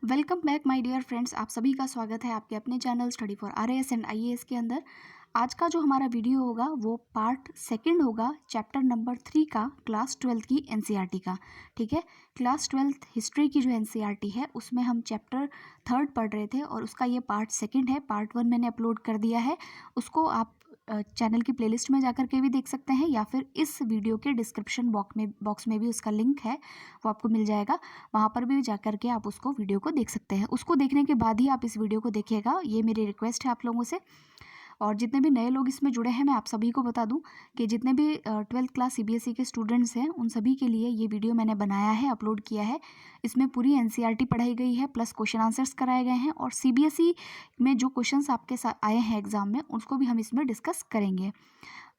Welcome back my dear friends. आप सभी का स्वागत है आपके अपने channel study for RAS and IAS के अंदर। आज का जो हमारा वीडियो होगा वो पार्ट सेकंड होगा, चैप्टर नंबर 3 का, क्लास 12 की एनसीईआरटी का। ठीक है, क्लास 12 हिस्ट्री की जो एनसीईआरटी है उसमें हम चैप्टर 3 पढ़ रहे थे और उसका ये पार्ट सेकंड है। पार्ट 1 मैंने अपलोड कर दिया है, उसको आप चैनल की प्लेलिस्ट में जाकर के भी देख सकते हैं या फिर इस वीडियो के डिस्क्रिप्शन बॉक्स में भी उसका लिंक है, वो आपको मिल जाएगा। वहाँ पर भी जाकर के आप उसको वीडियो को देख सकते हैं। उसको देखने के बाद ही आप इस वीडियो को देखिएगा, ये मेरी रिक्वेस्ट है आप लोगों से। और जितने भी नए लोग इसमें जुड़े हैं, मैं आप सभी को बता दूं कि जितने भी 12th क्लास सीबीएसई के स्टूडेंट्स हैं उन सभी के लिए ये वीडियो मैंने बनाया है, अपलोड किया है। इसमें पूरी एनसीईआरटी पढ़ाई गई है, प्लस क्वेश्चन आंसर्स कराए गए हैं और सीबीएसई में जो क्वेश्चंस आपके साथ आए हैं एग्जाम में उसको भी हम इसमें डिस्कस करेंगे।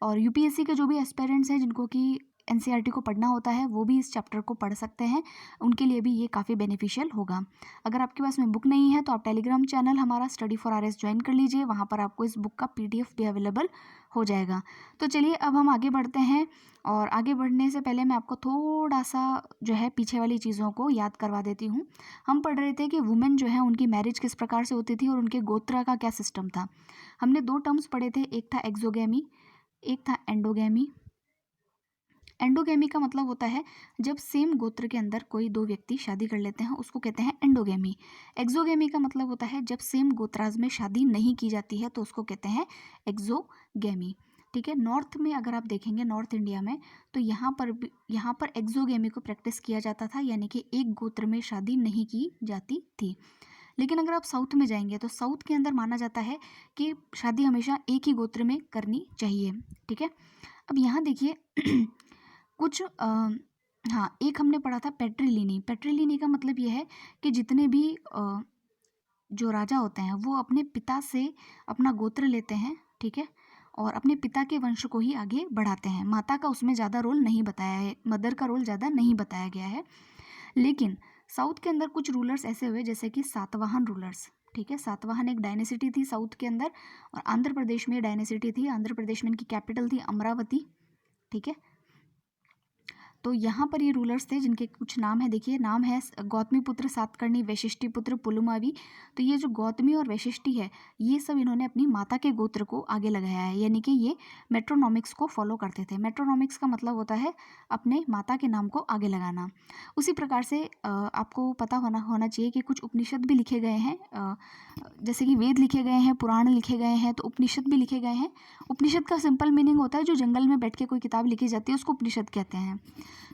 और यूपीएससी के जो भी एस्पिरेंट्स हैं जिनको कि एनसीईआरटी को पढ़ना होता है वो भी इस चैप्टर को पढ़ सकते हैं, उनके लिए भी ये काफ़ी बेनिफिशियल होगा। अगर आपके पास में बुक नहीं है तो आप टेलीग्राम चैनल हमारा स्टडी फॉर आरएस ज्वाइन कर लीजिए, वहाँ पर आपको इस बुक का पीडीएफ भी अवेलेबल हो जाएगा। तो चलिए अब हम आगे बढ़ते हैं, और आगे बढ़ने से पहले मैं आपको थोड़ा सा जो है पीछे वाली चीज़ों को याद करवा देती हूँ। हम पढ़ रहे थे कि वुमेन जो है उनकी मैरिज किस प्रकार से होती थी और उनके गोत्र का क्या सिस्टम था। हमने दो टर्म्स पढ़े थे, एक था एक्सोगेमी, एक था एंडोगेमी। एंडोगेमी का मतलब होता है जब सेम गोत्र के अंदर कोई दो व्यक्ति शादी कर लेते हैं, उसको कहते हैं एंडोगेमी। एक्सोगेमी का मतलब होता है जब सेम गोत्राज में शादी नहीं की जाती है तो उसको कहते हैं एक्सोगेमी। ठीक है, नॉर्थ में अगर आप देखेंगे, नॉर्थ इंडिया में, तो यहाँ पर एक्सोगेमी को प्रैक्टिस किया जाता था, यानी कि एक गोत्र में शादी नहीं की जाती थी। लेकिन अगर आप साउथ में जाएंगे तो साउथ के अंदर माना जाता है कि शादी हमेशा एक ही गोत्र में करनी चाहिए। ठीक है, अब यहाँ देखिए कुछ हाँ, एक हमने पढ़ा था पेट्रीलिनी। पेट्रीलिनी का मतलब ये है कि जितने भी जो राजा होते हैं वो अपने पिता से अपना गोत्र लेते हैं, ठीक है, और अपने पिता के वंश को ही आगे बढ़ाते हैं। माता का उसमें ज़्यादा रोल नहीं बताया है, मदर का रोल ज़्यादा नहीं बताया गया है। लेकिन साउथ के अंदर कुछ रूलर्स ऐसे हुए जैसे कि सातवाहन रूलर्स। ठीक है, सातवाहन एक डायनेसिटी थी साउथ के अंदर, और आंध्र प्रदेश में डायनेसिटी थी। आंध्र प्रदेश में इनकी कैपिटल थी अमरावती। ठीक है, तो यहाँ पर ये रूलर्स थे जिनके कुछ नाम है, देखिए नाम है गौतमी पुत्र सातकर्णी, वैशिष्टि पुत्र पुलुमावी। तो ये जो गौतमी और वैशिष्टि है, ये सब इन्होंने अपनी माता के गोत्र को आगे लगाया है, यानी कि ये मेट्रोनॉमिक्स को फॉलो करते थे। मेट्रोनॉमिक्स का मतलब होता है अपने माता के नाम को आगे लगाना। उसी प्रकार से आपको पता होना चाहिए कि कुछ उपनिषद भी लिखे गए हैं, जैसे कि वेद लिखे गए हैं, पुराण लिखे गए हैं, तो उपनिषद भी लिखे गए हैं। उपनिषद का सिंपल मीनिंग होता है जो जंगल में बैठ के कोई किताब लिखी जाती है उसको उपनिषद कहते हैं।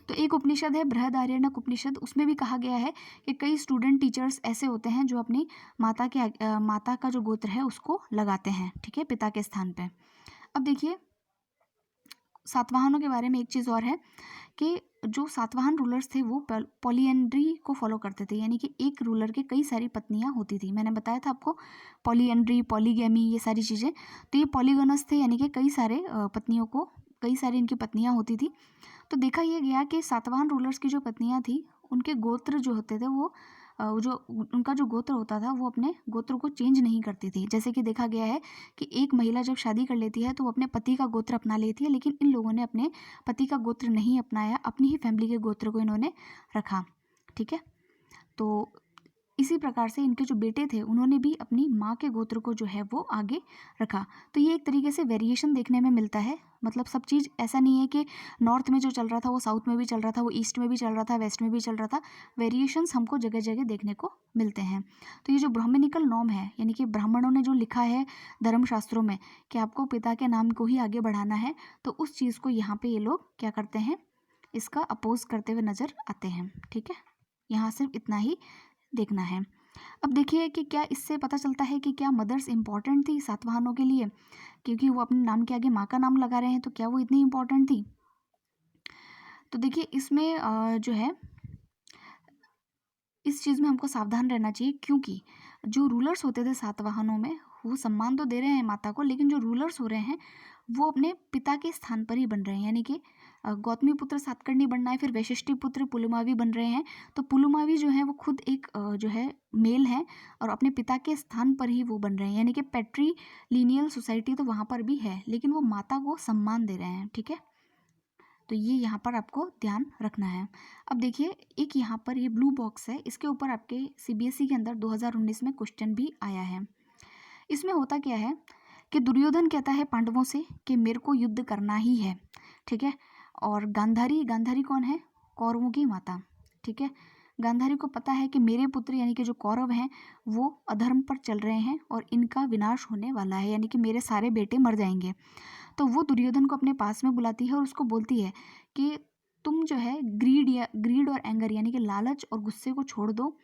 तो एक उपनिषद है बृहदारण्यक उपनिषद, उसमें भी कहा गया है कि कई स्टूडेंट टीचर्स ऐसे होते हैं जो अपनी माता का जो गोत्र है उसको लगाते हैं, ठीक है, पिता के स्थान पे। अब देखिए सातवाहनों के बारे में एक चीज़ और है कि जो सातवाहन रूलर्स थे वो पॉलीएंड्री को फॉलो करते थे, यानी कि एक रूलर के कई सारी पत्नियां होती थी। मैंने बताया था आपको पॉलीएंड्री, पॉलीगैमी, ये सारी चीज़ें। तो ये पॉलीगनस थे, यानी कि कई सारी इनकी पत्नियां होती थी। तो देखा यह गया कि सातवाहन रूलर्स की जो पत्नियां थी उनके गोत्र जो होते थे वो उनका जो गोत्र होता था वो अपने गोत्र को चेंज नहीं करती थी। जैसे कि देखा गया है कि एक महिला जब शादी कर लेती है तो वो अपने पति का गोत्र अपना लेती है, लेकिन इन लोगों ने अपने पति का गोत्र नहीं अपनाया, अपनी ही फैमिली के गोत्र को इन्होंने रखा। ठीक है, तो इसी प्रकार से इनके जो बेटे थे उन्होंने भी अपनी माँ के गोत्र को जो है वो आगे रखा। तो ये एक तरीके से वेरिएशन देखने में मिलता है, मतलब सब चीज़ ऐसा नहीं है कि नॉर्थ में जो चल रहा था वो साउथ में भी चल रहा था, वो ईस्ट में भी चल रहा था, वेस्ट में भी चल रहा था। वेरिएशंस हमको जगह जगह देखने को मिलते हैं। तो ये जो ब्राह्मणिकल नॉर्म है, यानी कि ब्राह्मणों ने जो लिखा है धर्मशास्त्रों में कि आपको पिता के नाम को ही आगे बढ़ाना है, तो उस चीज़ को यहाँ पे ये लोग क्या करते हैं, इसका अपोज करते हुए नज़र आते हैं। ठीक है, यहाँ सिर्फ इतना ही देखना है। अब देखिए कि क्या इससे पता चलता है कि क्या मदर्स इंपॉर्टेंट थी सातवाहनों के लिए, क्योंकि वो अपने नाम के आगे माँ का नाम लगा रहे हैं, तो क्या वो इतनी इंपॉर्टेंट थी। तो देखिए इसमें जो है इस चीज़ में हमको सावधान रहना चाहिए, क्योंकि जो रूलर्स होते थे सातवाहनों में वो सम्मान तो दे रहे हैं माता को, लेकिन जो रूलर्स हो रहे हैं वो अपने पिता के स्थान पर ही बन रहे हैं, यानी कि गौतमी पुत्र सातकर्णी बनना है, फिर वैशिष्टि पुत्र पुलुमावी बन रहे हैं। तो पुलुमावी जो है वो खुद एक जो है मेल है और अपने पिता के स्थान पर ही वो बन रहे हैं, यानी कि पैट्री लीनियल सोसाइटी तो वहाँ पर भी है, लेकिन वो माता को सम्मान दे रहे हैं। ठीक है, तो ये यहाँ पर आपको ध्यान रखना है। अब देखिए एक यहाँ पर ये ब्लू बॉक्स है, इसके ऊपर आपके सीबीएसई के अंदर 2019 में क्वेश्चन भी आया है। इसमें होता क्या है कि दुर्योधन कहता है पांडवों से कि मेरे को युद्ध करना ही है, ठीक है। और गांधारी, गांधारी कौन है? कौरवों की माता, ठीक है। गांधारी को पता है कि मेरे पुत्र यानी कि जो कौरव हैं वो अधर्म पर चल रहे हैं और इनका विनाश होने वाला है, यानी कि मेरे सारे बेटे मर जाएंगे। तो वो दुर्योधन को अपने पास में बुलाती है और उसको बोलती है कि तुम जो है ग्रीड और एंगर यानी कि लालच और गुस्से को छोड़ दो,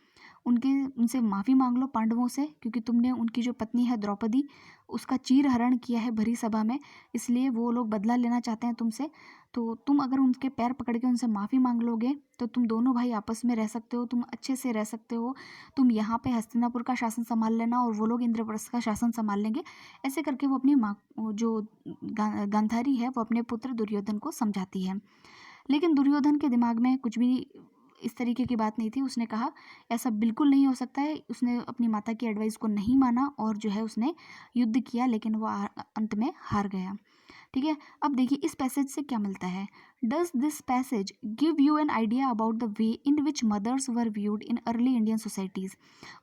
उनसे माफ़ी मांग लो पांडवों से, क्योंकि तुमने उनकी जो पत्नी है द्रौपदी उसका चीरहरण किया है भरी सभा में, इसलिए वो लोग बदला लेना चाहते हैं तुमसे। तो तुम अगर उनके पैर पकड़ के उनसे माफ़ी मांग लोगे तो तुम दोनों भाई आपस में रह सकते हो, तुम अच्छे से रह सकते हो। तुम यहाँ पे हस्तिनापुर का शासन संभाल लेना और वो लोग इंद्रप्रस्थ का शासन संभाल लेंगे। ऐसे करके वो अपनी माँ जो गांधारी है वो अपने पुत्र दुर्योधन को समझाती है। लेकिन दुर्योधन के दिमाग में कुछ भी इस तरीके की बात नहीं थी। उसने कहा ऐसा बिल्कुल नहीं हो सकता है। उसने अपनी माता की एडवाइस को नहीं माना और जो है उसने युद्ध किया, लेकिन वो अंत में हार गया, ठीक है। अब देखिए इस पैसेज से क्या मिलता है। Does this passage give you an idea about the way in which mothers were viewed in early Indian societies?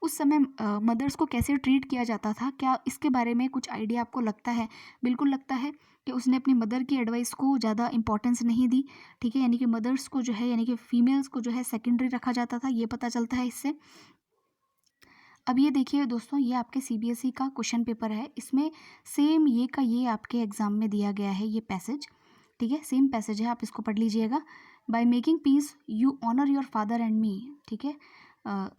उस समय मदर्स को कैसे ट्रीट किया जाता था, क्या इसके बारे में कुछ आइडिया आपको लगता है? बिल्कुल लगता है कि उसने अपनी मदर की एडवाइस को ज़्यादा इंपॉर्टेंस नहीं दी, ठीक है। यानी कि मदर्स को जो है यानी कि फीमेल्स को जो है सेकेंडरी रखा जाता था, ये पता चलता है इससे। अब ये देखिए दोस्तों, ये आपके सीबीएसई का क्वेश्चन पेपर है, इसमें सेम ये का ये आपके एग्जाम में दिया गया है ये पैसेज, ठीक है। सेम पैसेज है, आप इसको पढ़ लीजिएगा। By making peace you honour your father and me, ठीक है।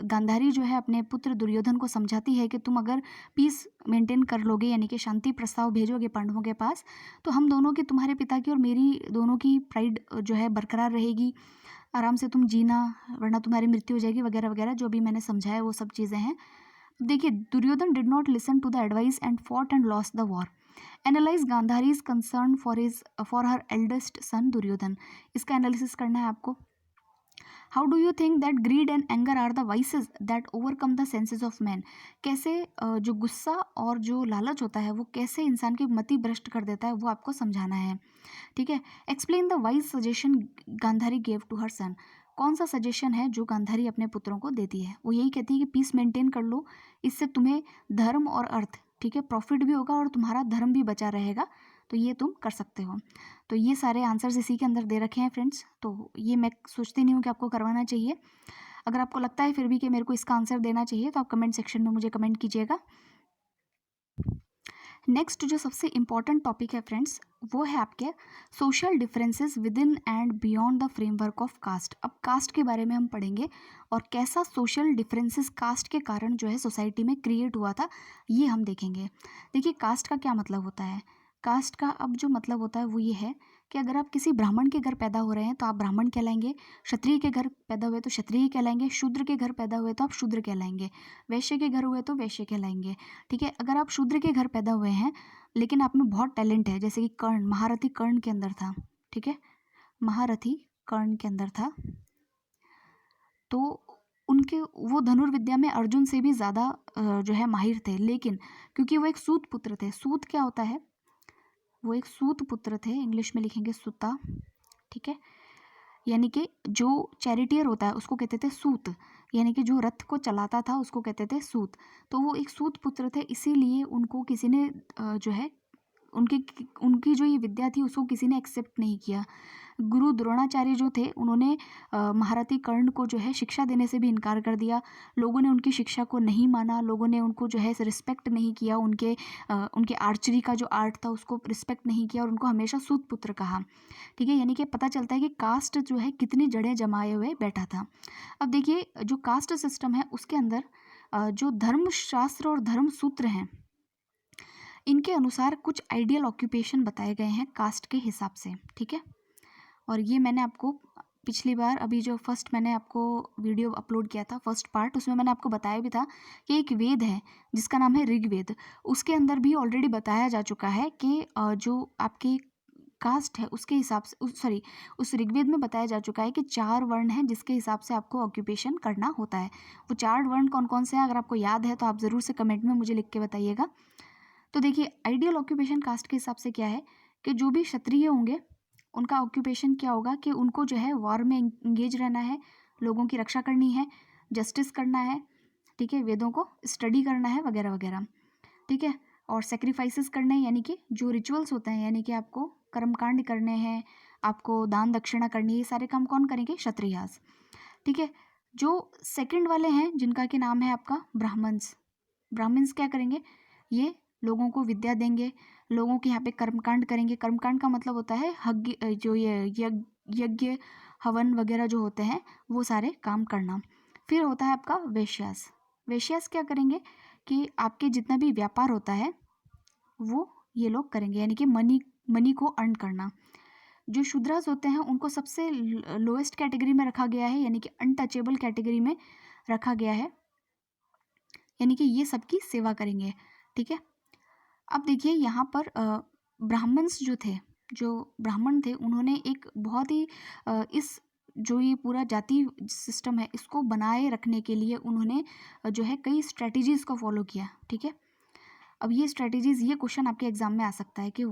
गांधारी जो है अपने पुत्र दुर्योधन को समझाती है कि तुम अगर पीस मेंटेन कर लोगे यानी कि शांति प्रस्ताव भेजोगे पांडवों के पास, तो हम दोनों की, तुम्हारे पिता की और मेरी दोनों की प्राइड जो है बरकरार रहेगी, आराम से तुम जीना, वरना तुम्हारी मृत्यु हो जाएगी, वगैरह वगैरह जो भी मैंने समझाया वो सब चीज़ें हैं। देखिए Duryodhana did not listen to the advice and fought and lost the war. Analyse Gandhari's concern for her eldest son Duryodhana. इसका एनालिसिस करना है आपको। How do you think that greed and anger are the vices that overcome the senses of man? कैसे जो गुस्सा और जो लालच होता है वो कैसे इंसान की मति भ्रष्ट कर देता है, वो आपको समझाना है, ठीक है। Explain the wise suggestion Gandhari gave to her son. कौन सा सजेशन है जो गांधारी अपने पुत्रों को देती है? वो यही कहती है कि पीस मेंटेन कर लो, इससे तुम्हें धर्म और अर्थ, ठीक है, प्रॉफिट भी होगा और तुम्हारा धर्म भी बचा रहेगा, तो ये तुम कर सकते हो। तो ये सारे आंसर्स इसी के अंदर दे रखे हैं फ्रेंड्स, तो ये मैं सोचती नहीं हूँ कि आपको करवाना चाहिए। अगर आपको लगता है फिर भी कि मेरे को इसका आंसर देना चाहिए तो आप कमेंट सेक्शन में मुझे कमेंट कीजिएगा। नेक्स्ट जो सबसे इम्पॉर्टेंट टॉपिक है फ्रेंड्स, वो है आपके social differences within and beyond the framework of caste. अब कास्ट के बारे में हम पढ़ेंगे और कैसा सोशल डिफरेंसेस कास्ट के कारण जो है सोसाइटी में क्रिएट हुआ था, ये हम देखेंगे। देखिए कास्ट का क्या मतलब होता है। कास्ट का अब जो मतलब होता है वो ये है कि अगर आप किसी ब्राह्मण के घर पैदा हो रहे हैं तो आप ब्राह्मण कहलाएंगे, क्षत्रिय के घर पैदा हुए तो क्षत्रिय कहलाएंगे, शूद्र के घर पैदा हुए तो आप शूद्र कहलाएंगे, वैश्य के घर हुए तो वैश्य कहलाएंगे, ठीक है। अगर आप शूद्र के घर पैदा हुए हैं लेकिन आप में बहुत टैलेंट है, जैसे कि कर्ण, महारथी कर्ण के अंदर था, ठीक है, महारथी कर्ण के अंदर था, तो उनके वो धनुर्विद्या में अर्जुन से भी ज़्यादा जो है माहिर थे, लेकिन क्योंकि वो एक सूत पुत्र थे। सूत क्या होता है? वो एक सूत पुत्र थे, इंग्लिश में लिखेंगे सुता, ठीक है। यानी कि जो चैरिटियर होता है उसको कहते थे सूत, यानी कि जो रथ को चलाता था उसको कहते थे सूत। तो वो एक सूत पुत्र थे, इसीलिए उनको किसी ने जो है उनकी उनकी जो ये विद्या थी उसको किसी ने एक्सेप्ट नहीं किया। गुरु द्रोणाचार्य जो थे उन्होंने महारथी कर्ण को जो है शिक्षा देने से भी इनकार कर दिया। लोगों ने उनकी शिक्षा को नहीं माना, लोगों ने उनको जो है रिस्पेक्ट नहीं किया, उनके आर्चरी का जो आर्ट था उसको रिस्पेक्ट नहीं किया और उनको हमेशा सूत पुत्र कहा, ठीक है। यानी कि पता चलता है कि कास्ट जो है कितनी जड़ें जमाए हुए बैठा था। अब देखिए जो कास्ट सिस्टम है उसके अंदर जो धर्मशास्त्र और धर्म सूत्र हैं इनके अनुसार कुछ आइडियल ऑक्यूपेशन बताए गए हैं कास्ट के हिसाब से, ठीक है। और ये मैंने आपको पिछली बार अभी जो फर्स्ट मैंने आपको वीडियो अपलोड किया था फर्स्ट पार्ट, उसमें मैंने आपको बताया भी था कि एक वेद है जिसका नाम है ऋग्वेद, उसके अंदर भी ऑलरेडी बताया जा चुका है कि जो आपकी कास्ट है उसके हिसाब से सॉरी उस ऋग्वेद में बताया जा चुका है कि 4 वर्ण हैं जिसके हिसाब से आपको ऑक्यूपेशन करना होता है। वो 4 वर्ण कौन कौन से हैं, अगर आपको याद है तो आप ज़रूर से कमेंट में मुझे लिख के बताइएगा। तो देखिए आइडियल ऑक्यूपेशन कास्ट के हिसाब से क्या है कि जो भी क्षत्रिय होंगे उनका ऑक्यूपेशन क्या होगा कि उनको जो है वॉर में इंगेज रहना है, लोगों की रक्षा करनी है, जस्टिस करना है, ठीक है, वेदों को स्टडी करना है वगैरह वगैरह, ठीक है। और सेक्रीफाइसेस करने हैं, यानी कि जो रिचुअल्स होते हैं, यानी कि आपको कर्मकांड करने हैं, आपको दान दक्षिणा करनी है, ये सारे काम कौन करेंगे? क्षत्रियास, ठीक है। जो सेकंड वाले हैं जिनका कि नाम है आपका ब्राह्मण्स, ब्राह्मण्स क्या करेंगे? ये लोगों को विद्या देंगे, लोगों के यहाँ पे कर्मकांड करेंगे। कर्मकांड का मतलब होता है जो ये यज्ञ हवन वगैरह जो होते हैं वो सारे काम करना। फिर होता है आपका वैश्यास। वैश्यास क्या करेंगे कि आपके जितना भी व्यापार होता है वो ये लोग करेंगे, यानी कि मनी को अर्न करना। जो शूद्रास होते हैं उनको सबसे लोएस्ट कैटेगरी में रखा गया है, यानी कि अनटचेबल कैटेगरी में रखा गया है, यानी कि ये सबकी सेवा करेंगे, ठीक है। अब देखिए यहाँ पर ब्राह्मण्स जो थे, जो ब्राह्मण थे, उन्होंने एक बहुत ही इस जो ये पूरा जाति सिस्टम है इसको बनाए रखने के लिए उन्होंने जो है कई स्ट्रेटजीज़ को फॉलो किया, ठीक है। अब ये स्ट्रेटजीज़, ये क्वेश्चन आपके एग्जाम में आ सकता है कि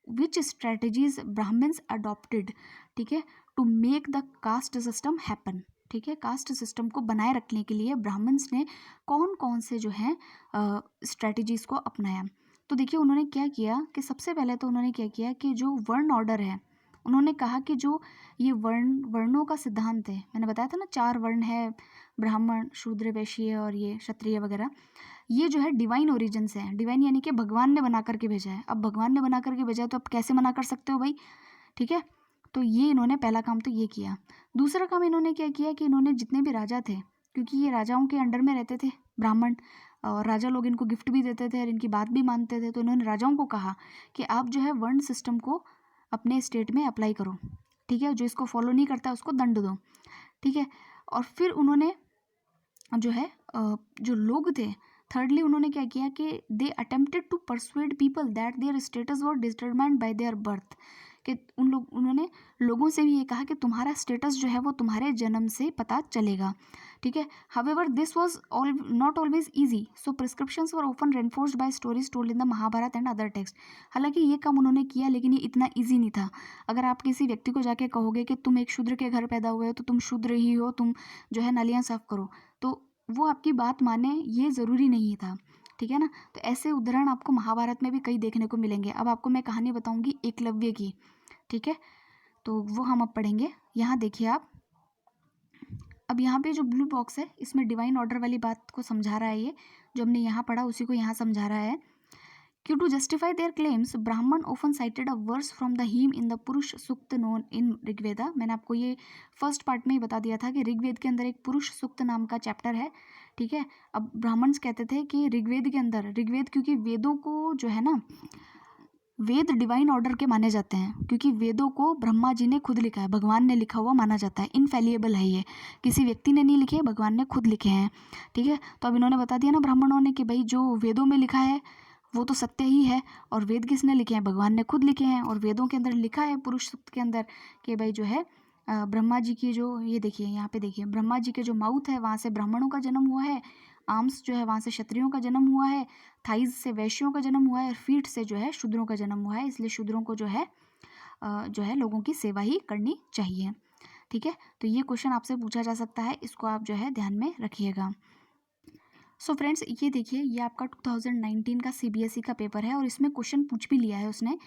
विच स्ट्रेटजीज ब्राह्मण्स अडॉप्टेड, ठीक है, to make the caste system happen, ठीक है। कास्ट सिस्टम को बनाए रखने के लिए ब्राह्मण्स ने कौन कौन से जो है स्ट्रेटजीज़ को अपनाया। तो देखिए उन्होंने क्या किया कि सबसे पहले तो उन्होंने क्या किया कि जो वर्ण ऑर्डर है, उन्होंने कहा कि जो ये वर्णों का सिद्धांत है, मैंने बताया था ना 4 वर्ण है, ब्राह्मण, शूद्र, वैश्य और ये क्षत्रिय वगैरह, ये जो है डिवाइन ओरिजिन से है। डिवाइन यानी कि भगवान ने बना करके भेजा है। अब भगवान ने बना करके भेजा है तो आप कैसे मना कर सकते हो भाई, ठीक है। तो ये इन्होंने पहला काम तो ये किया। दूसरा काम इन्होंने क्या किया कि इन्होंने जितने भी राजा थे, क्योंकि ये राजाओं के अंडर में रहते थे ब्राह्मण, और राजा लोग इनको गिफ्ट भी देते थे और इनकी बात भी मानते थे, तो इन्होंने राजाओं को कहा कि आप जो है वर्ण सिस्टम को अपने स्टेट में अप्लाई करो, ठीक है। जो इसको फॉलो नहीं करता उसको दंड दो, ठीक है। और फिर उन्होंने जो है जो लोग थे, थर्डली उन्होंने क्या किया कि they attempted to persuade people that their status were determined by their birth, कि उन्होंने लोगों से भी ये कहा कि तुम्हारा स्टेटस जो है वो तुम्हारे जन्म से पता चलेगा, ठीक है। However this was all not always easy, so prescriptions were often reinforced by stories told in the Mahabharata and other text. हालांकि ये काम उन्होंने किया लेकिन ये इतना ईजी नहीं था। अगर आप किसी व्यक्ति को जाके कहोगे कि तुम एक शूद्र के घर पैदा हुए हो तो तुम शूद्र ही हो, तुम जो है नालियाँ साफ करो, तो वो आपकी बात माने ये ज़रूरी नहीं था, ठीक है ना। तो ऐसे उदाहरण आपको महाभारत में भी कई देखने को मिलेंगे। अब आपको मैं कहानी बताऊंगी एकलव्य की, ठीक है, तो वो हम अब पढ़ेंगे। यहाँ देखिए आप, अब यहाँ पे जो ब्लू बॉक्स है इसमें डिवाइन ऑर्डर वाली बात को समझा रहा है, ये जो हमने यहाँ पढ़ा उसी को यहाँ समझा रहा है कि to justify their claims, Brahman often cited a verse from the hymn in the पुरुष सूक्त known in ऋग्वेदा। मैंने आपको ये फर्स्ट पार्ट में ही बता दिया था कि ऋग्वेद के अंदर एक पुरुष सूक्त नाम का चैप्टर है, ठीक है। अब ब्राह्मण्स कहते थे कि ऋग्वेद के अंदर, ऋग्वेद क्योंकि वेदों को जो है ना, वेद डिवाइन ऑर्डर के माने जाते हैं क्योंकि वेदों को ब्रह्मा जी ने खुद लिखा है, भगवान ने लिखा हुआ माना जाता है, इनफेलिएबल है, ये किसी व्यक्ति ने नहीं लिखे, भगवान ने खुद लिखे हैं, ठीक है। तो अब इन्होंने बता दिया ना ब्राह्मणों ने कि भाई जो वेदों में लिखा है वो तो सत्य ही है, और वेद किसने लिखे हैं? भगवान ने खुद लिखे हैं। और वेदों के अंदर लिखा है पुरुष सूक्त के अंदर कि भाई जो है ब्रह्मा जी की जो, ये देखिए यहाँ पे देखिए, ब्रह्मा जी के जो माउथ है वहाँ से ब्राह्मणों का जन्म हुआ है, आर्म्स जो है वहाँ से क्षत्रियों का जन्म हुआ है, थाइज से वैश्यों का जन्म हुआ है, और फीट से जो है शूद्रों का जन्म हुआ है। इसलिए शूद्रों को जो है लोगों की सेवा ही करनी चाहिए, ठीक है। तो ये क्वेश्चन आपसे पूछा जा सकता है, इसको आप जो है ध्यान में रखिएगा। सो फ्रेंड्स ये देखिए, ये आपका 2019 का सीबीएसई का पेपर है और इसमें क्वेश्चन पूछ भी लिया है उसने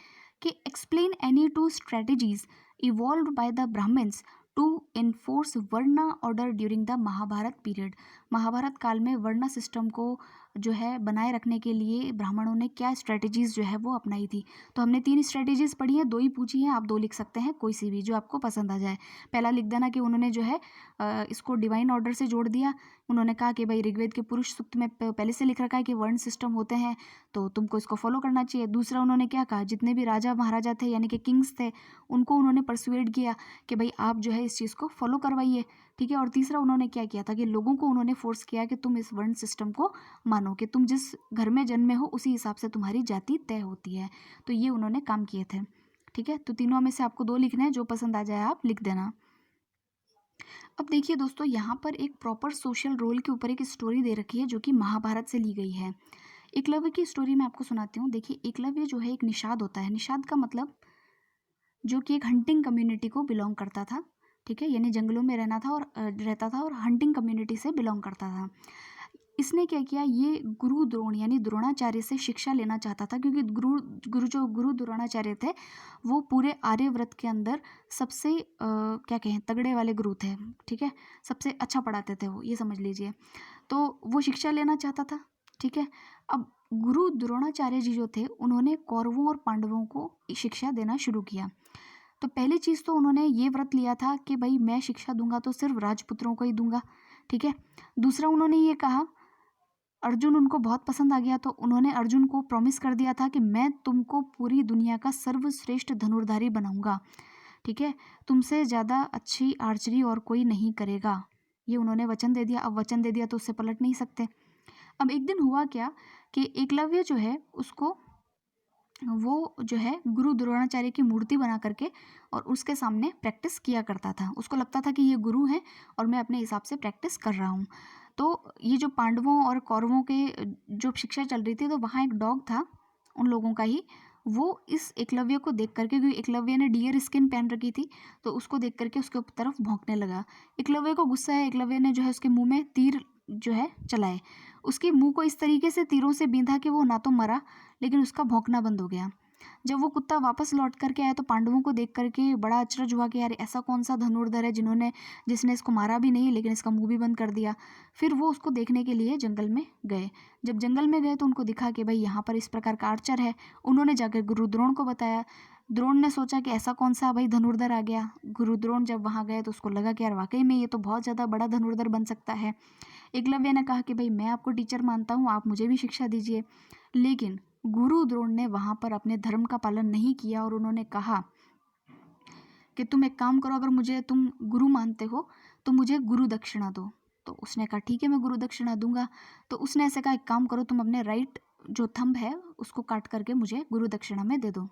कि explain any two strategies evolve by the Brahmans to enforce varna order during the Mahabharata period. Mahabharata काल में वर्ण सिस्टम को जो है बनाए रखने के लिए ब्राह्मणों ने क्या स्ट्रेटजीज जो है वो अपनाई थी। तो हमने 3 स्ट्रेटजीज पढ़ी हैं, 2 ही पूछी हैं, आप 2 लिख सकते हैं, कोई सी भी जो आपको पसंद आ जाए। पहला लिख देना कि उन्होंने जो है इसको डिवाइन ऑर्डर से जोड़ दिया। उन्होंने कहा कि भाई ऋग्वेद के पुरुष सूक्त में पहले से लिख रखा है कि वर्ण सिस्टम होते हैं तो तुमको इसको फॉलो करना चाहिए। दूसरा उन्होंने क्या कहा, जितने भी राजा महाराजा थे यानी कि किंग्स थे उनको उन्होंने परसुएड किया कि भाई आप जो है इस चीज़ को फॉलो करवाइए, ठीक है। और तीसरा उन्होंने क्या किया था कि लोगों को उन्होंने फोर्स किया कि तुम इस वर्ण सिस्टम को मानो, कि तुम जिस घर में जन्मे हो उसी हिसाब से तुम्हारी जाति तय होती है। तो ये उन्होंने काम किए थे, ठीक है। तो तीनों में से आपको 2 लिखने हैं, जो पसंद आ जाए आप लिख देना। अब देखिए दोस्तों, यहाँ पर एक प्रॉपर सोशल रोल के ऊपर एक स्टोरी दे रखी है जो कि महाभारत से ली गई है। एकलव्य की स्टोरी मैं आपको सुनाती हूँ। देखिए एकलव्य जो है एक निषाद होता है। निषाद का मतलब जो कि एक हंटिंग कम्युनिटी को बिलोंग करता था, ठीक है, यानी जंगलों में रहता था और हंटिंग कम्युनिटी से बिलोंग करता था। इसने क्या किया, ये गुरु द्रोण यानी द्रोणाचार्य से शिक्षा लेना चाहता था, क्योंकि गुरु द्रोणाचार्य थे वो पूरे आर्यव्रत के अंदर सबसे क्या कहें तगड़े वाले गुरु थे, ठीक है, सबसे अच्छा पढ़ाते थे वो, ये समझ लीजिए। तो वो शिक्षा लेना चाहता था, ठीक है। अब गुरु द्रोणाचार्य जी जो थे उन्होंने कौरवों और पांडवों को शिक्षा देना शुरू किया। तो पहली चीज़ तो उन्होंने ये व्रत लिया था कि भाई मैं शिक्षा दूंगा तो सिर्फ राजपुत्रों को ही दूंगा, ठीक है। दूसरा उन्होंने ये कहा, अर्जुन उनको बहुत पसंद आ गया तो उन्होंने अर्जुन को प्रॉमिस कर दिया था कि मैं तुमको पूरी दुनिया का सर्वश्रेष्ठ धनुर्धारी बनाऊंगा, ठीक है, तुमसे ज़्यादा अच्छी आर्चरी और कोई नहीं करेगा। ये उन्होंने वचन दे दिया। अब वचन दे दिया तो उससे पलट नहीं सकते। अब एक दिन हुआ क्या कि एकलव्य जो है उसको वो जो है गुरु द्रोणाचार्य की मूर्ति बना करके और उसके सामने प्रैक्टिस किया करता था। उसको लगता था कि ये गुरु हैं और मैं अपने हिसाब से प्रैक्टिस कर रहा हूँ। तो ये जो पांडवों और कौरवों के जो शिक्षा चल रही थी तो वहाँ एक डॉग था उन लोगों का ही, वो इस एकलव्य को देख करके, क्योंकि एकलव्य ने डियर स्किन पहन रखी थी, तो उसको देख करके उसके तरफ भौंकने लगा। एकलव्य को गुस्सा है, एकलव्य ने जो है उसके मुंह में तीर जो है चलाए, उसके मुंह को इस तरीके से तीरों से बींधा कि वो ना तो मरा लेकिन उसका भौंकना बंद हो गया। जब वो कुत्ता वापस लौट करके आया तो पांडवों को देख करके बड़ा अचरज हुआ कि यार ऐसा कौन सा धनुर्धर है जिसने इसको मारा भी नहीं लेकिन इसका मुंह भी बंद कर दिया। फिर वो उसको देखने के लिए जंगल में गए। जब जंगल में गए तो उनको दिखा कि भाई यहाँ पर इस प्रकार का आर्चर है। उन्होंने जाकर गुरु द्रोण को बताया। द्रोण ने सोचा कि ऐसा कौन सा भाई धनुर्धर आ गया। गुरु द्रोण जब वहाँ गए तो उसको लगा कि यार वाकई में ये तो बहुत ज़्यादा बड़ा धनुर्धर बन सकता है। एकलव्य ने कहा कि भाई मैं आपको टीचर मानता हूँ, आप मुझे भी शिक्षा दीजिए। लेकिन गुरु द्रोण ने वहाँ पर अपने धर्म का पालन नहीं किया और उन्होंने कहा कि तुम एक काम करो, अगर मुझे तुम गुरु मानते हो तो मुझे गुरु दक्षिणा दो। तो उसने कहा ठीक है मैं गुरु दक्षिणा दूंगा। तो उसने ऐसे कहा एक काम करो, तुम अपने राइट जो थंब है उसको काट करके मुझे गुरु दक्षिणा में दे दो।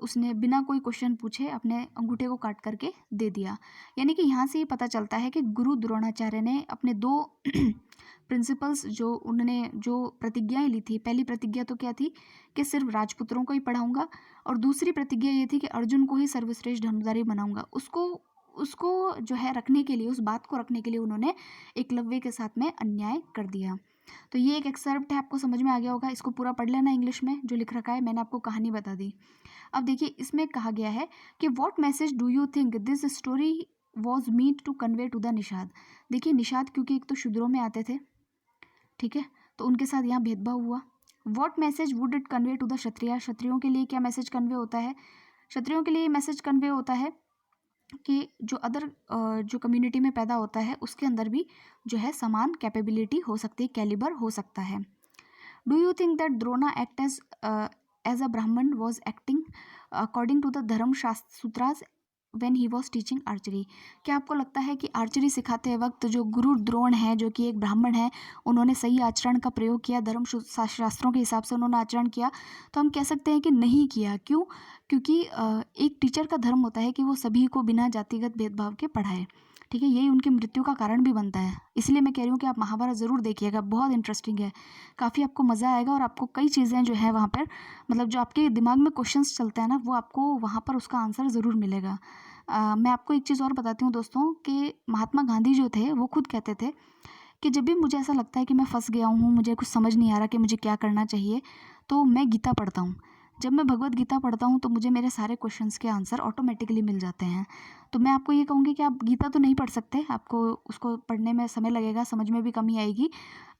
उसने बिना कोई क्वेश्चन पूछे अपने अंगूठे को काट करके दे दिया। यानी कि यहाँ से ये पता चलता है कि गुरु द्रोणाचार्य ने अपने दो प्रिंसिपल्स जो उन्होंने जो प्रतिज्ञाएं ली थी, पहली प्रतिज्ञा तो क्या थी कि सिर्फ राजपुत्रों को ही पढ़ाऊंगा, और दूसरी प्रतिज्ञा ये थी कि अर्जुन को ही सर्वश्रेष्ठ धनुर्धारी बनाऊंगा। उसको उसको जो है रखने के लिए, उस बात को रखने के लिए उन्होंने एकलव्य के साथ में अन्याय कर दिया। तो ये एक एक्सर्प्ट है, आपको समझ में आ गया होगा। इसको पूरा पढ़ लेना इंग्लिश में जो लिख रखा है, मैंने आपको कहानी बता दी। अब देखिए इसमें कहा गया है कि what message do you think this story was meant to convey to the Nishada. देखिए निषाद क्योंकि एक तो शूद्रों में आते थे, ठीक है, तो उनके साथ यहाँ भेदभाव हुआ। What message would it convey to the Kshatriya, क्षत्रियों के लिए क्या मैसेज कन्वे होता है? क्षत्रियों के लिए मैसेज कन्वे होता है कि जो अदर जो कम्युनिटी में पैदा होता है उसके अंदर भी जो है समान कैपेबिलिटी हो सकती है, कैलिबर हो सकता है। Do you think that Drona act as a Brahman was acting according to the Dharma Shastra Sutras when he was teaching archery? क्या आपको लगता है कि आर्चरी सिखाते वक्त जो गुरु द्रोण है जो कि एक ब्राह्मण है, उन्होंने सही आचरण का प्रयोग किया, धर्म शास्त्रों के हिसाब से उन्होंने आचरण किया? तो हम कह सकते हैं कि नहीं किया। क्यों? क्योंकि एक टीचर का धर्म होता है कि वो सभी को बिना जातिगत भेदभाव के पढ़ाए, ठीक है, यही उनकी मृत्यु का कारण भी बनता है। इसलिए मैं कह रही हूँ कि आप महाभारत ज़रूर देखिएगा, बहुत इंटरेस्टिंग है, काफ़ी आपको मज़ा आएगा और आपको कई चीज़ें जो है वहाँ पर मतलब जो आपके दिमाग में क्वेश्चंस चलते हैं ना वो आपको वहाँ पर उसका आंसर ज़रूर मिलेगा। मैं आपको एक चीज़ और बताती हूँ दोस्तों कि महात्मा गांधी जो थे वो खुद कहते थे कि जब भी मुझे ऐसा लगता है कि मैं फंस गया हूँ, मुझे कुछ समझ नहीं आ रहा कि मुझे क्या करना चाहिए, तो मैं गीता पढ़ता हूँ। जब मैं भगवत गीता पढ़ता हूँ तो मुझे मेरे सारे क्वेश्चंस के आंसर ऑटोमेटिकली मिल जाते हैं। तो मैं आपको ये कहूँगी कि आप गीता तो नहीं पढ़ सकते, आपको उसको पढ़ने में समय लगेगा, समझ में भी कमी आएगी।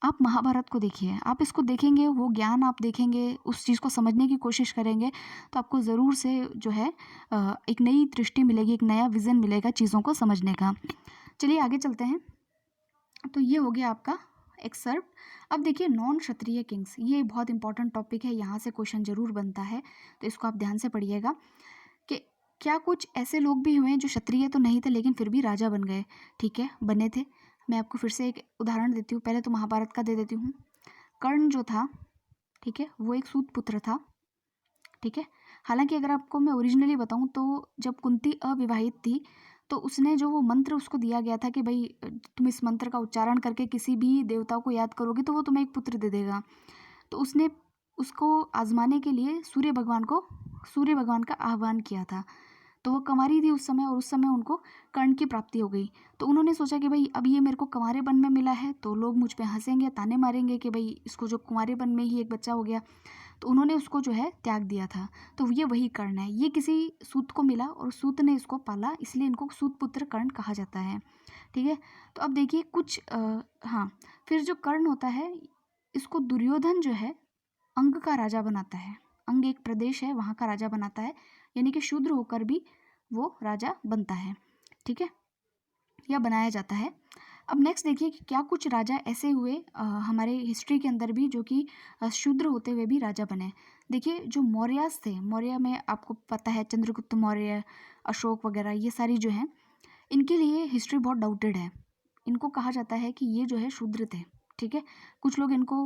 आप महाभारत को देखिए, आप इसको देखेंगे, वो ज्ञान आप देखेंगे, उस चीज़ को समझने की कोशिश करेंगे तो आपको ज़रूर से जो है एक नई दृष्टि मिलेगी, एक नया विज़न मिलेगा चीज़ों को समझने का। चलिए आगे चलते हैं। तो ये हो गया आपका एक्सर्प्ट। अब देखिए नॉन क्षत्रिय किंग्स, ये बहुत इंपॉर्टेंट टॉपिक है, यहाँ से क्वेश्चन जरूर बनता है, तो इसको आप ध्यान से पढ़िएगा कि क्या कुछ ऐसे लोग भी हुए जो क्षत्रिय तो नहीं थे लेकिन फिर भी राजा बन गए, ठीक है, बने थे। मैं आपको फिर से एक उदाहरण देती हूँ, पहले तो महाभारत का दे देती हूँ। कर्ण जो था, ठीक है, वो एक सूत पुत्र था, ठीक है। हालांकि अगर आपको मैं ओरिजिनली बताऊं तो जब कुंती अविवाहित थी तो उसने जो वो मंत्र उसको दिया गया था कि भाई तुम इस मंत्र का उच्चारण करके किसी भी देवता को याद करोगे तो वो तुम्हें एक पुत्र दे देगा। तो उसने उसको आजमाने के लिए सूर्य भगवान का आह्वान किया था। तो वो कंवारी थी उस समय, और उस समय उनको कर्ण की प्राप्ति हो गई। तो उन्होंने सोचा कि भाई अब ये मेरे को कंवारेपन में मिला है तो लोग मुझ पे हंसेंगे, ताने मारेंगे कि भाई इसको जो कुंवारेपन में ही एक बच्चा हो गया, तो उन्होंने उसको जो है त्याग दिया था। तो ये वही कर्ण है, ये किसी सूत को मिला और सूत ने इसको पाला, इसलिए इनको सूत पुत्र कर्ण कहा जाता है। ठीक है, तो अब देखिए कुछ हाँ, फिर जो कर्ण होता है इसको दुर्योधन जो है अंग का राजा बनाता है। अंग एक प्रदेश है, वहाँ का राजा बनाता है, यानी कि शूद्र होकर भी वो राजा बनता है। ठीक है, या बनाया जाता है। अब नेक्स्ट देखिए कि क्या कुछ राजा ऐसे हुए हमारे हिस्ट्री के अंदर भी जो कि शूद्र होते हुए भी राजा बने। देखिए जो मौर्यास थे, मौर्य में आपको पता है चंद्रगुप्त मौर्य, अशोक वगैरह, ये सारी जो हैं इनके लिए हिस्ट्री बहुत डाउटेड है। इनको कहा जाता है कि ये जो है शूद्र थे। ठीक है, कुछ लोग इनको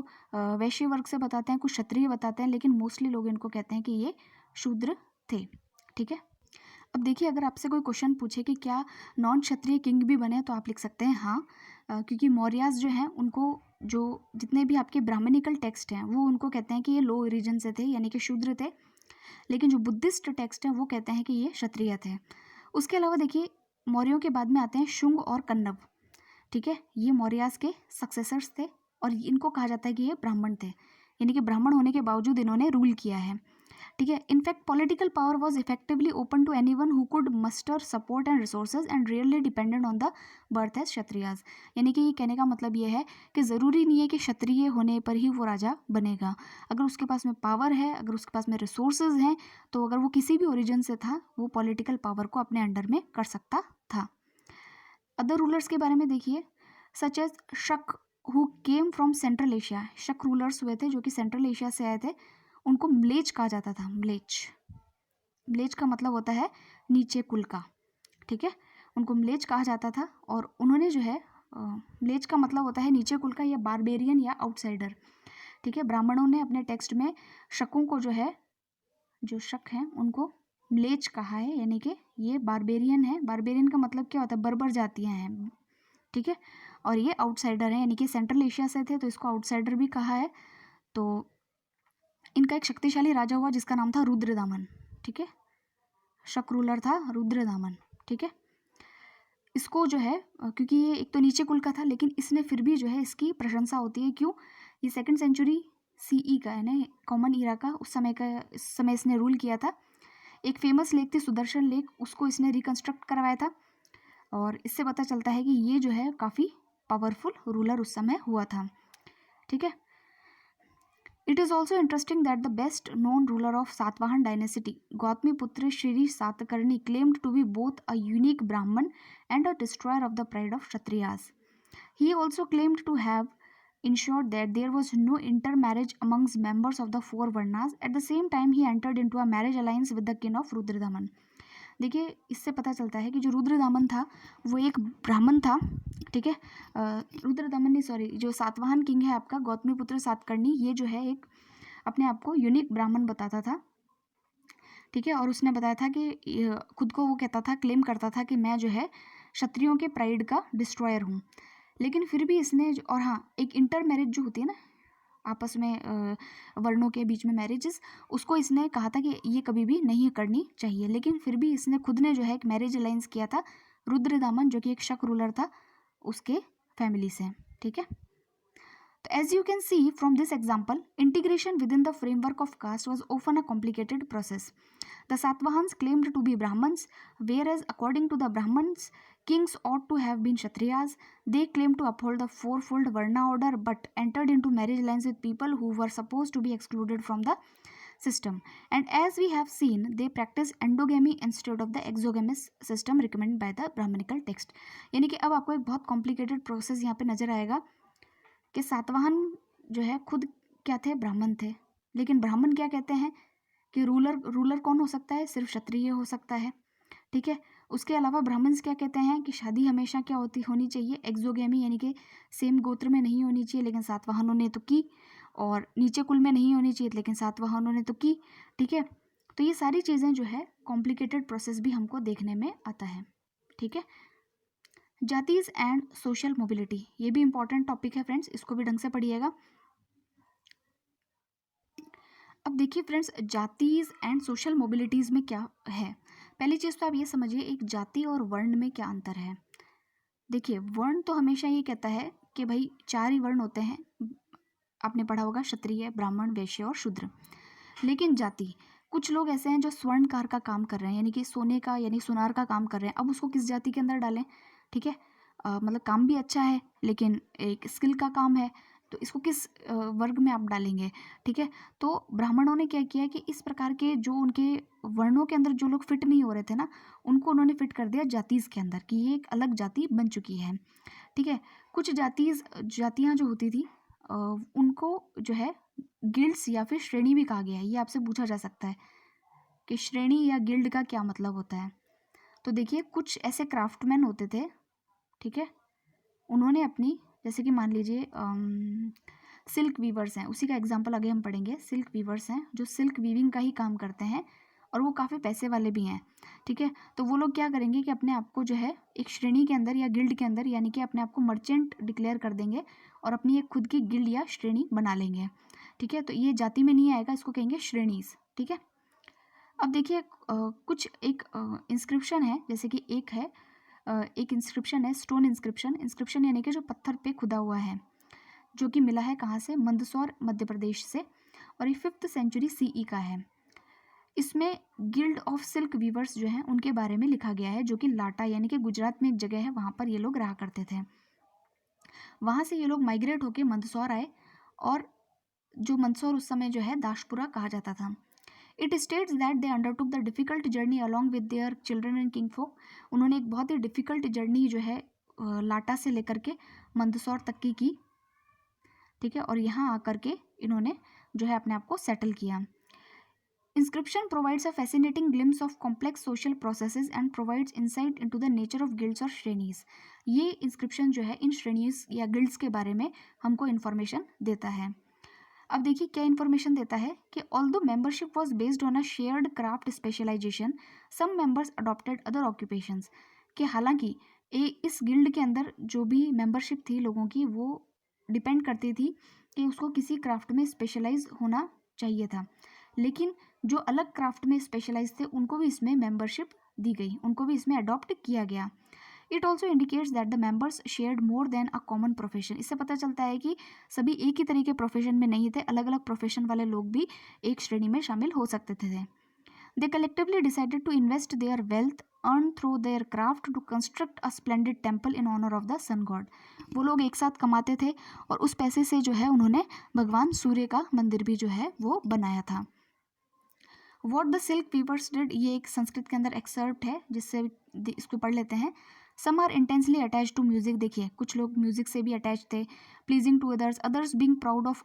वैश्य वर्ग से बताते हैं, कुछ क्षत्रिय बताते हैं, लेकिन मोस्टली लोग इनको कहते हैं कि ये शूद्र थे। ठीक है, अब देखिए अगर आपसे कोई क्वेश्चन पूछे कि क्या नॉन क्षत्रिय किंग भी बने, तो आप लिख सकते हैं हाँ, क्योंकि मौर्यास जो हैं उनको जो जितने भी आपके ब्राह्मणिकल टेक्स्ट हैं वो उनको कहते हैं कि ये लो ओरिजिन से थे, यानी कि शूद्र थे, लेकिन जो बुद्धिस्ट टेक्स्ट हैं वो कहते हैं कि ये क्षत्रिय थे। उसके अलावा देखिए मौर्यों के बाद में आते हैं शुंग और कन्नब। ठीक है, ये मौर्यास के सक्सेसर्स थे और इनको कहा जाता है कि ये ब्राह्मण थे, यानी कि ब्राह्मण होने के बावजूद इन्होंने रूल किया है। ठीक है, in fact political power was effectively open to anyone who could muster support and resources and rarely dependent on the birth as Kshatriyas. यानी कि ये कहने का मतलब ये है कि ज़रूरी नहीं है कि क्षत्रिय होने पर ही वो राजा बनेगा। अगर उसके पास में पावर है, अगर उसके पास में रिसोर्सेज हैं, तो अगर वो किसी भी ओरिजिन से था वो पॉलिटिकल पावर को अपने अंडर में कर सकता था। अदर रूलर्स के बारे में देखिए, सच एज शक who came from central Asia. शक रूलर्स हुए थे जो कि सेंट्रल एशिया से आए थे, उनको म्लेच्छ कहा जाता था। म्लेच्छ, म्लेच्छ का मतलब होता है नीचे कुल का। ठीक है, उनको म्लेच्छ कहा जाता था और उन्होंने जो है म्लेच्छ का मतलब होता है नीचे कुल का या बारबेरियन या आउटसाइडर। ठीक है, ब्राह्मणों ने अपने टेक्स्ट में शकों को जो है, जो शक हैं उनको म्लेच्छ कहा है, यानी कि ये बारबेरियन है। बारबेरियन का मतलब क्या होता है, बर्बर जातियाँ हैं। ठीक है, और ये आउटसाइडर हैं, यानी कि सेंट्रल एशिया से थे तो इसको आउटसाइडर भी कहा है। तो इनका एक शक्तिशाली राजा हुआ जिसका नाम था रुद्रदामन। ठीक है, शक रूलर था रुद्रदामन। ठीक है, इसको जो है क्योंकि ये एक तो नीचे कुल का था, लेकिन इसने फिर भी जो है इसकी प्रशंसा होती है। क्यों, ये 2nd सेंचुरी सीई का है ना, कॉमन ईरा का, उस समय का, इस समय इसने रूल किया था। एक फेमस लेक थी सुदर्शन लेक, उसको इसने रिकंस्ट्रक्ट करवाया था और इससे पता चलता है कि ये जो है काफ़ी पावरफुल रूलर उस समय हुआ था। ठीक है, It is also interesting that the best known ruler of Satvahan dynasty, Gautamiputra Shri Satakarni, claimed to be both a unique Brahman and a destroyer of the pride of Kshatriyas. He also claimed to have ensured that there was no intermarriage amongst members of the 4 Varnas. At the same time, he entered into a marriage alliance with the king of Rudradaman. देखिए इससे पता चलता है कि जो रुद्रदामन था वो एक ब्राह्मण था। ठीक है, रुद्रदामन नहीं, सॉरी, जो सातवाहन किंग है आपका गौतमीपुत्र सातकर्णी, ये जो है एक अपने आप को यूनिक ब्राह्मण बताता था। ठीक है, और उसने बताया था कि खुद को वो कहता था, क्लेम करता था कि मैं जो है क्षत्रियों के प्राइड का डिस्ट्रॉयर हूँ। लेकिन फिर भी इसने और हाँ, एक इंटर मैरिज जो होती है ना आपस में वर्णों के बीच में मैरिजेस, उसको इसने कहा था कि ये कभी भी नहीं करनी चाहिए। लेकिन फिर भी इसने खुद ने जो है एक मैरिज अलायंस किया था रुद्रदामन, जो कि एक शक रूलर था, उसके फैमिली से। ठीक है, तो as you can see from this example, integration within the framework of caste was often a complicated process. The Satvahans claimed to be Brahmins, whereas according to the Brahmins, kings ought to have been Kshatriyas. They claimed to uphold the fourfold Varna order but entered into marriage alliance with people who were supposed to be excluded from the system. And as we have seen, they practice endogamy instead of the exogamous system recommended by the Brahmanical text. यानी कि अब आपको एक बहुत complicated process यहाँ पे नजर आएगा कि सातवाहन जो है खुद क्या थे, ब्राह्मण थे, लेकिन ब्राह्मण क्या कहते हैं कि रूलर कौन हो सकता है, सिर्फ क्षत्रिय हो सकता है। ठीक है, उसके अलावा ब्राह्मण्स क्या कहते हैं कि शादी हमेशा क्या होनी चाहिए, एक्सोगेमी, यानी कि सेम गोत्र में नहीं होनी चाहिए, लेकिन सातवाहनों ने तो की, और नीचे कुल में नहीं होनी चाहिए, लेकिन सातवाहनों ने तो की। ठीक है, तो ये सारी चीज़ें जो है कॉम्प्लिकेटेड प्रोसेस भी हमको देखने में आता है। ठीक है, जातीज एंड सोशल मोबिलिटी, ये भी इंपॉर्टेंट टॉपिक है फ्रेंड्स, इसको भी ढंग से पढ़िएगा। अब देखिए फ्रेंड्स, जातीज एंड सोशल मोबिलिटीज़ में क्या है, पहली चीज़ तो आप ये समझिए, एक जाति और वर्ण में क्या अंतर है। देखिए, वर्ण तो हमेशा ये कहता है कि भाई 4 ही वर्ण होते हैं, आपने पढ़ा होगा क्षत्रिय, ब्राह्मण, वैश्य और शूद्र। लेकिन जाति, कुछ लोग ऐसे हैं जो स्वर्णकार का काम कर रहे हैं, यानी कि सोने का यानी सुनार का काम कर रहे हैं, अब उसको किस जाति के अंदर डालें, ठीक है। मतलब काम भी अच्छा है लेकिन एक स्किल का काम है, तो इसको किस वर्ग में आप डालेंगे, ठीक है। तो ब्राह्मणों ने क्या किया कि इस प्रकार के जो उनके वर्णों के अंदर जो लोग फिट नहीं हो रहे थे ना, उनको उन्होंने फिट कर दिया जातीज के अंदर कि ये एक अलग जाति बन चुकी है, ठीक है। कुछ जातियाँ जो होती थी उनको जो है गिल्ड्स या फिर श्रेणी भी कहा गया है। ये आपसे पूछा जा सकता है कि श्रेणी या गिल्ड का क्या मतलब होता है। तो देखिए, कुछ ऐसे क्राफ्टमैन होते थे, ठीक है, उन्होंने अपनी, जैसे कि मान लीजिए सिल्क वीवर्स हैं, उसी का एग्जांपल आगे हम पढ़ेंगे। सिल्क वीवर्स हैं जो सिल्क वीविंग का ही काम करते हैं और वो काफ़ी पैसे वाले भी हैं, ठीक है। तो वो लोग क्या करेंगे कि अपने आप को जो है एक श्रेणी के अंदर या गिल्ड के अंदर, यानी कि अपने आप को मर्चेंट डिक्लेयर कर देंगे और अपनी एक खुद की गिल्ड या श्रेणी बना लेंगे, ठीक है। तो ये जाति में नहीं आएगा, इसको कहेंगे श्रेणीज, ठीक है। अब देखिए कुछ एक इंस्क्रिप्शन है, जैसे कि एक है एक इंस्क्रिप्शन है स्टोन इंस्क्रिप्शन। इंस्क्रिप्शन यानी कि जो पत्थर पे खुदा हुआ है, जो कि मिला है कहाँ से, मंदसौर मध्य प्रदेश से, और ये 5th सेंचुरी CE का है। इसमें गिल्ड ऑफ सिल्क वीवर्स जो हैं उनके बारे में लिखा गया है, जो कि लाटा यानी कि गुजरात में एक जगह है, वहाँ पर ये लोग रहा करते थे। वहाँ से ये लोग माइग्रेट होके मंदसौर आए, और जो मंदसौर उस समय जो है दाशपुरा कहा जाता था। It states that they undertook the difficult journey along with their children and king folk। उन्होंने एक बहुत ही डिफ़िकल्ट जर्नी जो है लाटा से लेकर के मंदसौर तक की, ठीक है, और यहाँ आकर के इन्होंने जो है अपने आप को सेटल किया। Inscription provides a fascinating glimpse of complex social processes and provides insight into the nature of guilds और श्रेणीज। ये इंस्क्रिप्शन जो है इन श्रेणीज या गिल्ड्स के बारे में हमको इन्फॉर्मेशन देता है। अब देखिए क्या इन्फॉर्मेशन देता है कि although membership was based on a shared craft specialisation, some members adopted other occupations. कि हालांकि इस गिल्ड के अंदर जो भी मेंबरशिप थी लोगों की, वो डिपेंड करती थी कि उसको किसी क्राफ्ट में स्पेशलाइज होना चाहिए था, लेकिन जो अलग क्राफ्ट में स्पेशलाइज थे उनको भी इसमें मेंबरशिप दी गई, उनको भी इसमें अडॉप्ट किया गया। It also indicates that the members shared more than a common profession. इससे पता चलता है कि सभी एक ही तरह के प्रोफेशन में नहीं थे, अलग अलग प्रोफेशन वाले लोग भी एक श्रेणी में शामिल हो सकते थे। They collectively decided to invest their wealth earn through their craft to construct a splendid temple in honour of the sun god. वो लोग एक साथ कमाते थे और उस पैसे से जो है उन्होंने भगवान सूर्य का मंदिर भी जो है वो बनाया था। What the silk weavers did, ये एक संस्कृत के अंदर एक्सर्प्ट है जिससे इसको पढ़ लेते हैं। Some are intensely attached to music. देखिए कुछ लोग म्यूजिक से भी अटैच थे। Pleasing to others, others being proud of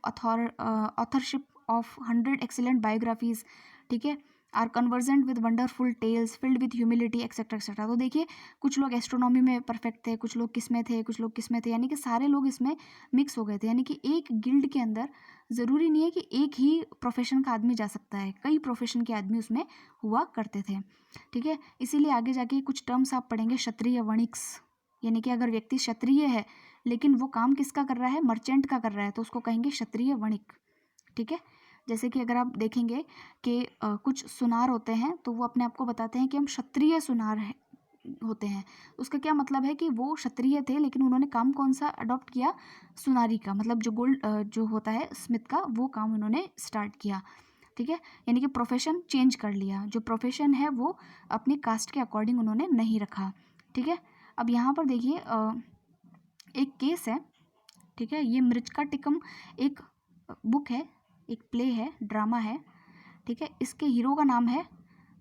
authorship of 100 excellent biographies, ठीक है, are convergent with wonderful tales filled with humility etcetera etcetera. तो देखिए कुछ लोग एस्ट्रोनॉमी में परफेक्ट थे, कुछ लोग किस में थे, कुछ लोग किस में थे, यानी कि सारे लोग इसमें मिक्स हो गए थे। यानी कि एक गिल्ड के अंदर ज़रूरी नहीं है कि एक ही प्रोफेशन का आदमी जा सकता है, कई प्रोफेशन के आदमी उसमें हुआ करते थे, ठीक है। इसीलिए आगे जाके कुछ टर्म्स आप पढ़ेंगे, क्षत्रिय वणिक्स, यानी कि अगर व्यक्ति क्षत्रिय है लेकिन वो काम किसका कर रहा है, मर्चेंट का कर रहा है, तो उसको कहेंगे क्षत्रिय वणिक, ठीक है। जैसे कि अगर आप देखेंगे कि कुछ सुनार होते हैं तो वो अपने आप को बताते हैं कि हम क्षत्रिय सुनार हैं होते हैं। उसका क्या मतलब है कि वो क्षत्रिय थे लेकिन उन्होंने काम कौन सा अडॉप्ट किया, सुनारी का, मतलब जो गोल्ड जो होता है स्मिथ का, वो काम उन्होंने स्टार्ट किया, ठीक है। यानी कि प्रोफेशन चेंज कर लिया, जो प्रोफेशन है वो अपनी कास्ट के अकॉर्डिंग उन्होंने नहीं रखा, ठीक है। अब यहाँ पर देखिए एक केस है, ठीक है, ये मृचका टिकम एक बुक है, एक प्ले है, ड्रामा है, ठीक है। इसके हीरो का नाम है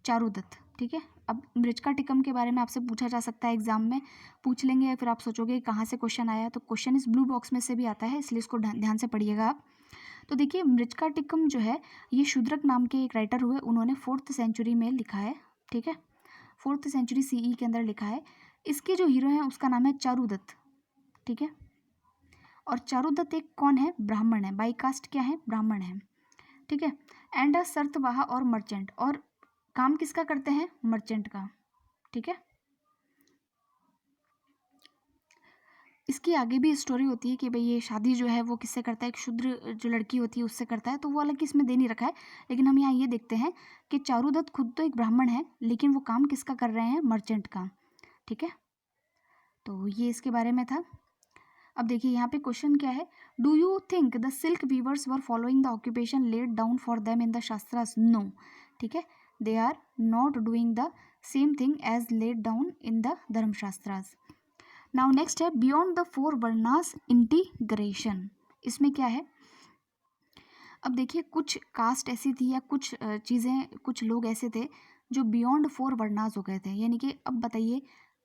चारुदत्त, ठीक है। अब मृचका टिकम के बारे में आपसे पूछा जा सकता है, एग्जाम में पूछ लेंगे या फिर आप सोचोगे कहाँ से क्वेश्चन आया, तो क्वेश्चन इस ब्लू बॉक्स में से भी आता है, इसलिए इसको ध्यान से पढ़िएगा आप। तो देखिए मृचका टिकम जो है ये शूद्रक नाम के एक राइटर हुए, उन्होंने 4th सेंचुरी में लिखा है, ठीक है, 4th सेंचुरी CE के अंदर लिखा है। इसके जो हीरो हैं उसका नाम है चारुदत्त, ठीक है। और चारुदत्त एक कौन है, ब्राह्मण है, बाई कास्ट क्या है, ब्राह्मण है, ठीक है। एंड अ सर्तवाहा और मर्चेंट, और काम किसका करते हैं, मर्चेंट का, ठीक है। इसकी आगे भी स्टोरी होती है कि भाई ये शादी जो है वो किससे करता है, एक शूद्र जो लड़की होती है उससे करता है, तो वो अलग इसमें दे नहीं रखा है। लेकिन हम यहाँ ये देखते हैं कि चारुदत्त खुद तो एक ब्राह्मण है, लेकिन वो काम किसका कर रहे हैं, मर्चेंट का। ठीक है, तो ये इसके बारे में था। अब देखिए यहाँ पे क्वेश्चन क्या है, do you think the silk weavers were following the occupation laid down for them in the Shastras? No. ठीक है, they are not doing the same thing as laid down in the Dharmashastras. Now next है beyond the four varnas integration. इसमें क्या है, अब देखिए कुछ cast ऐसी थी या कुछ चीज़ें, कुछ लोग ऐसे थे जो बियॉन्ड फोर वर्णास हो गए थे। यानी कि अब बताइए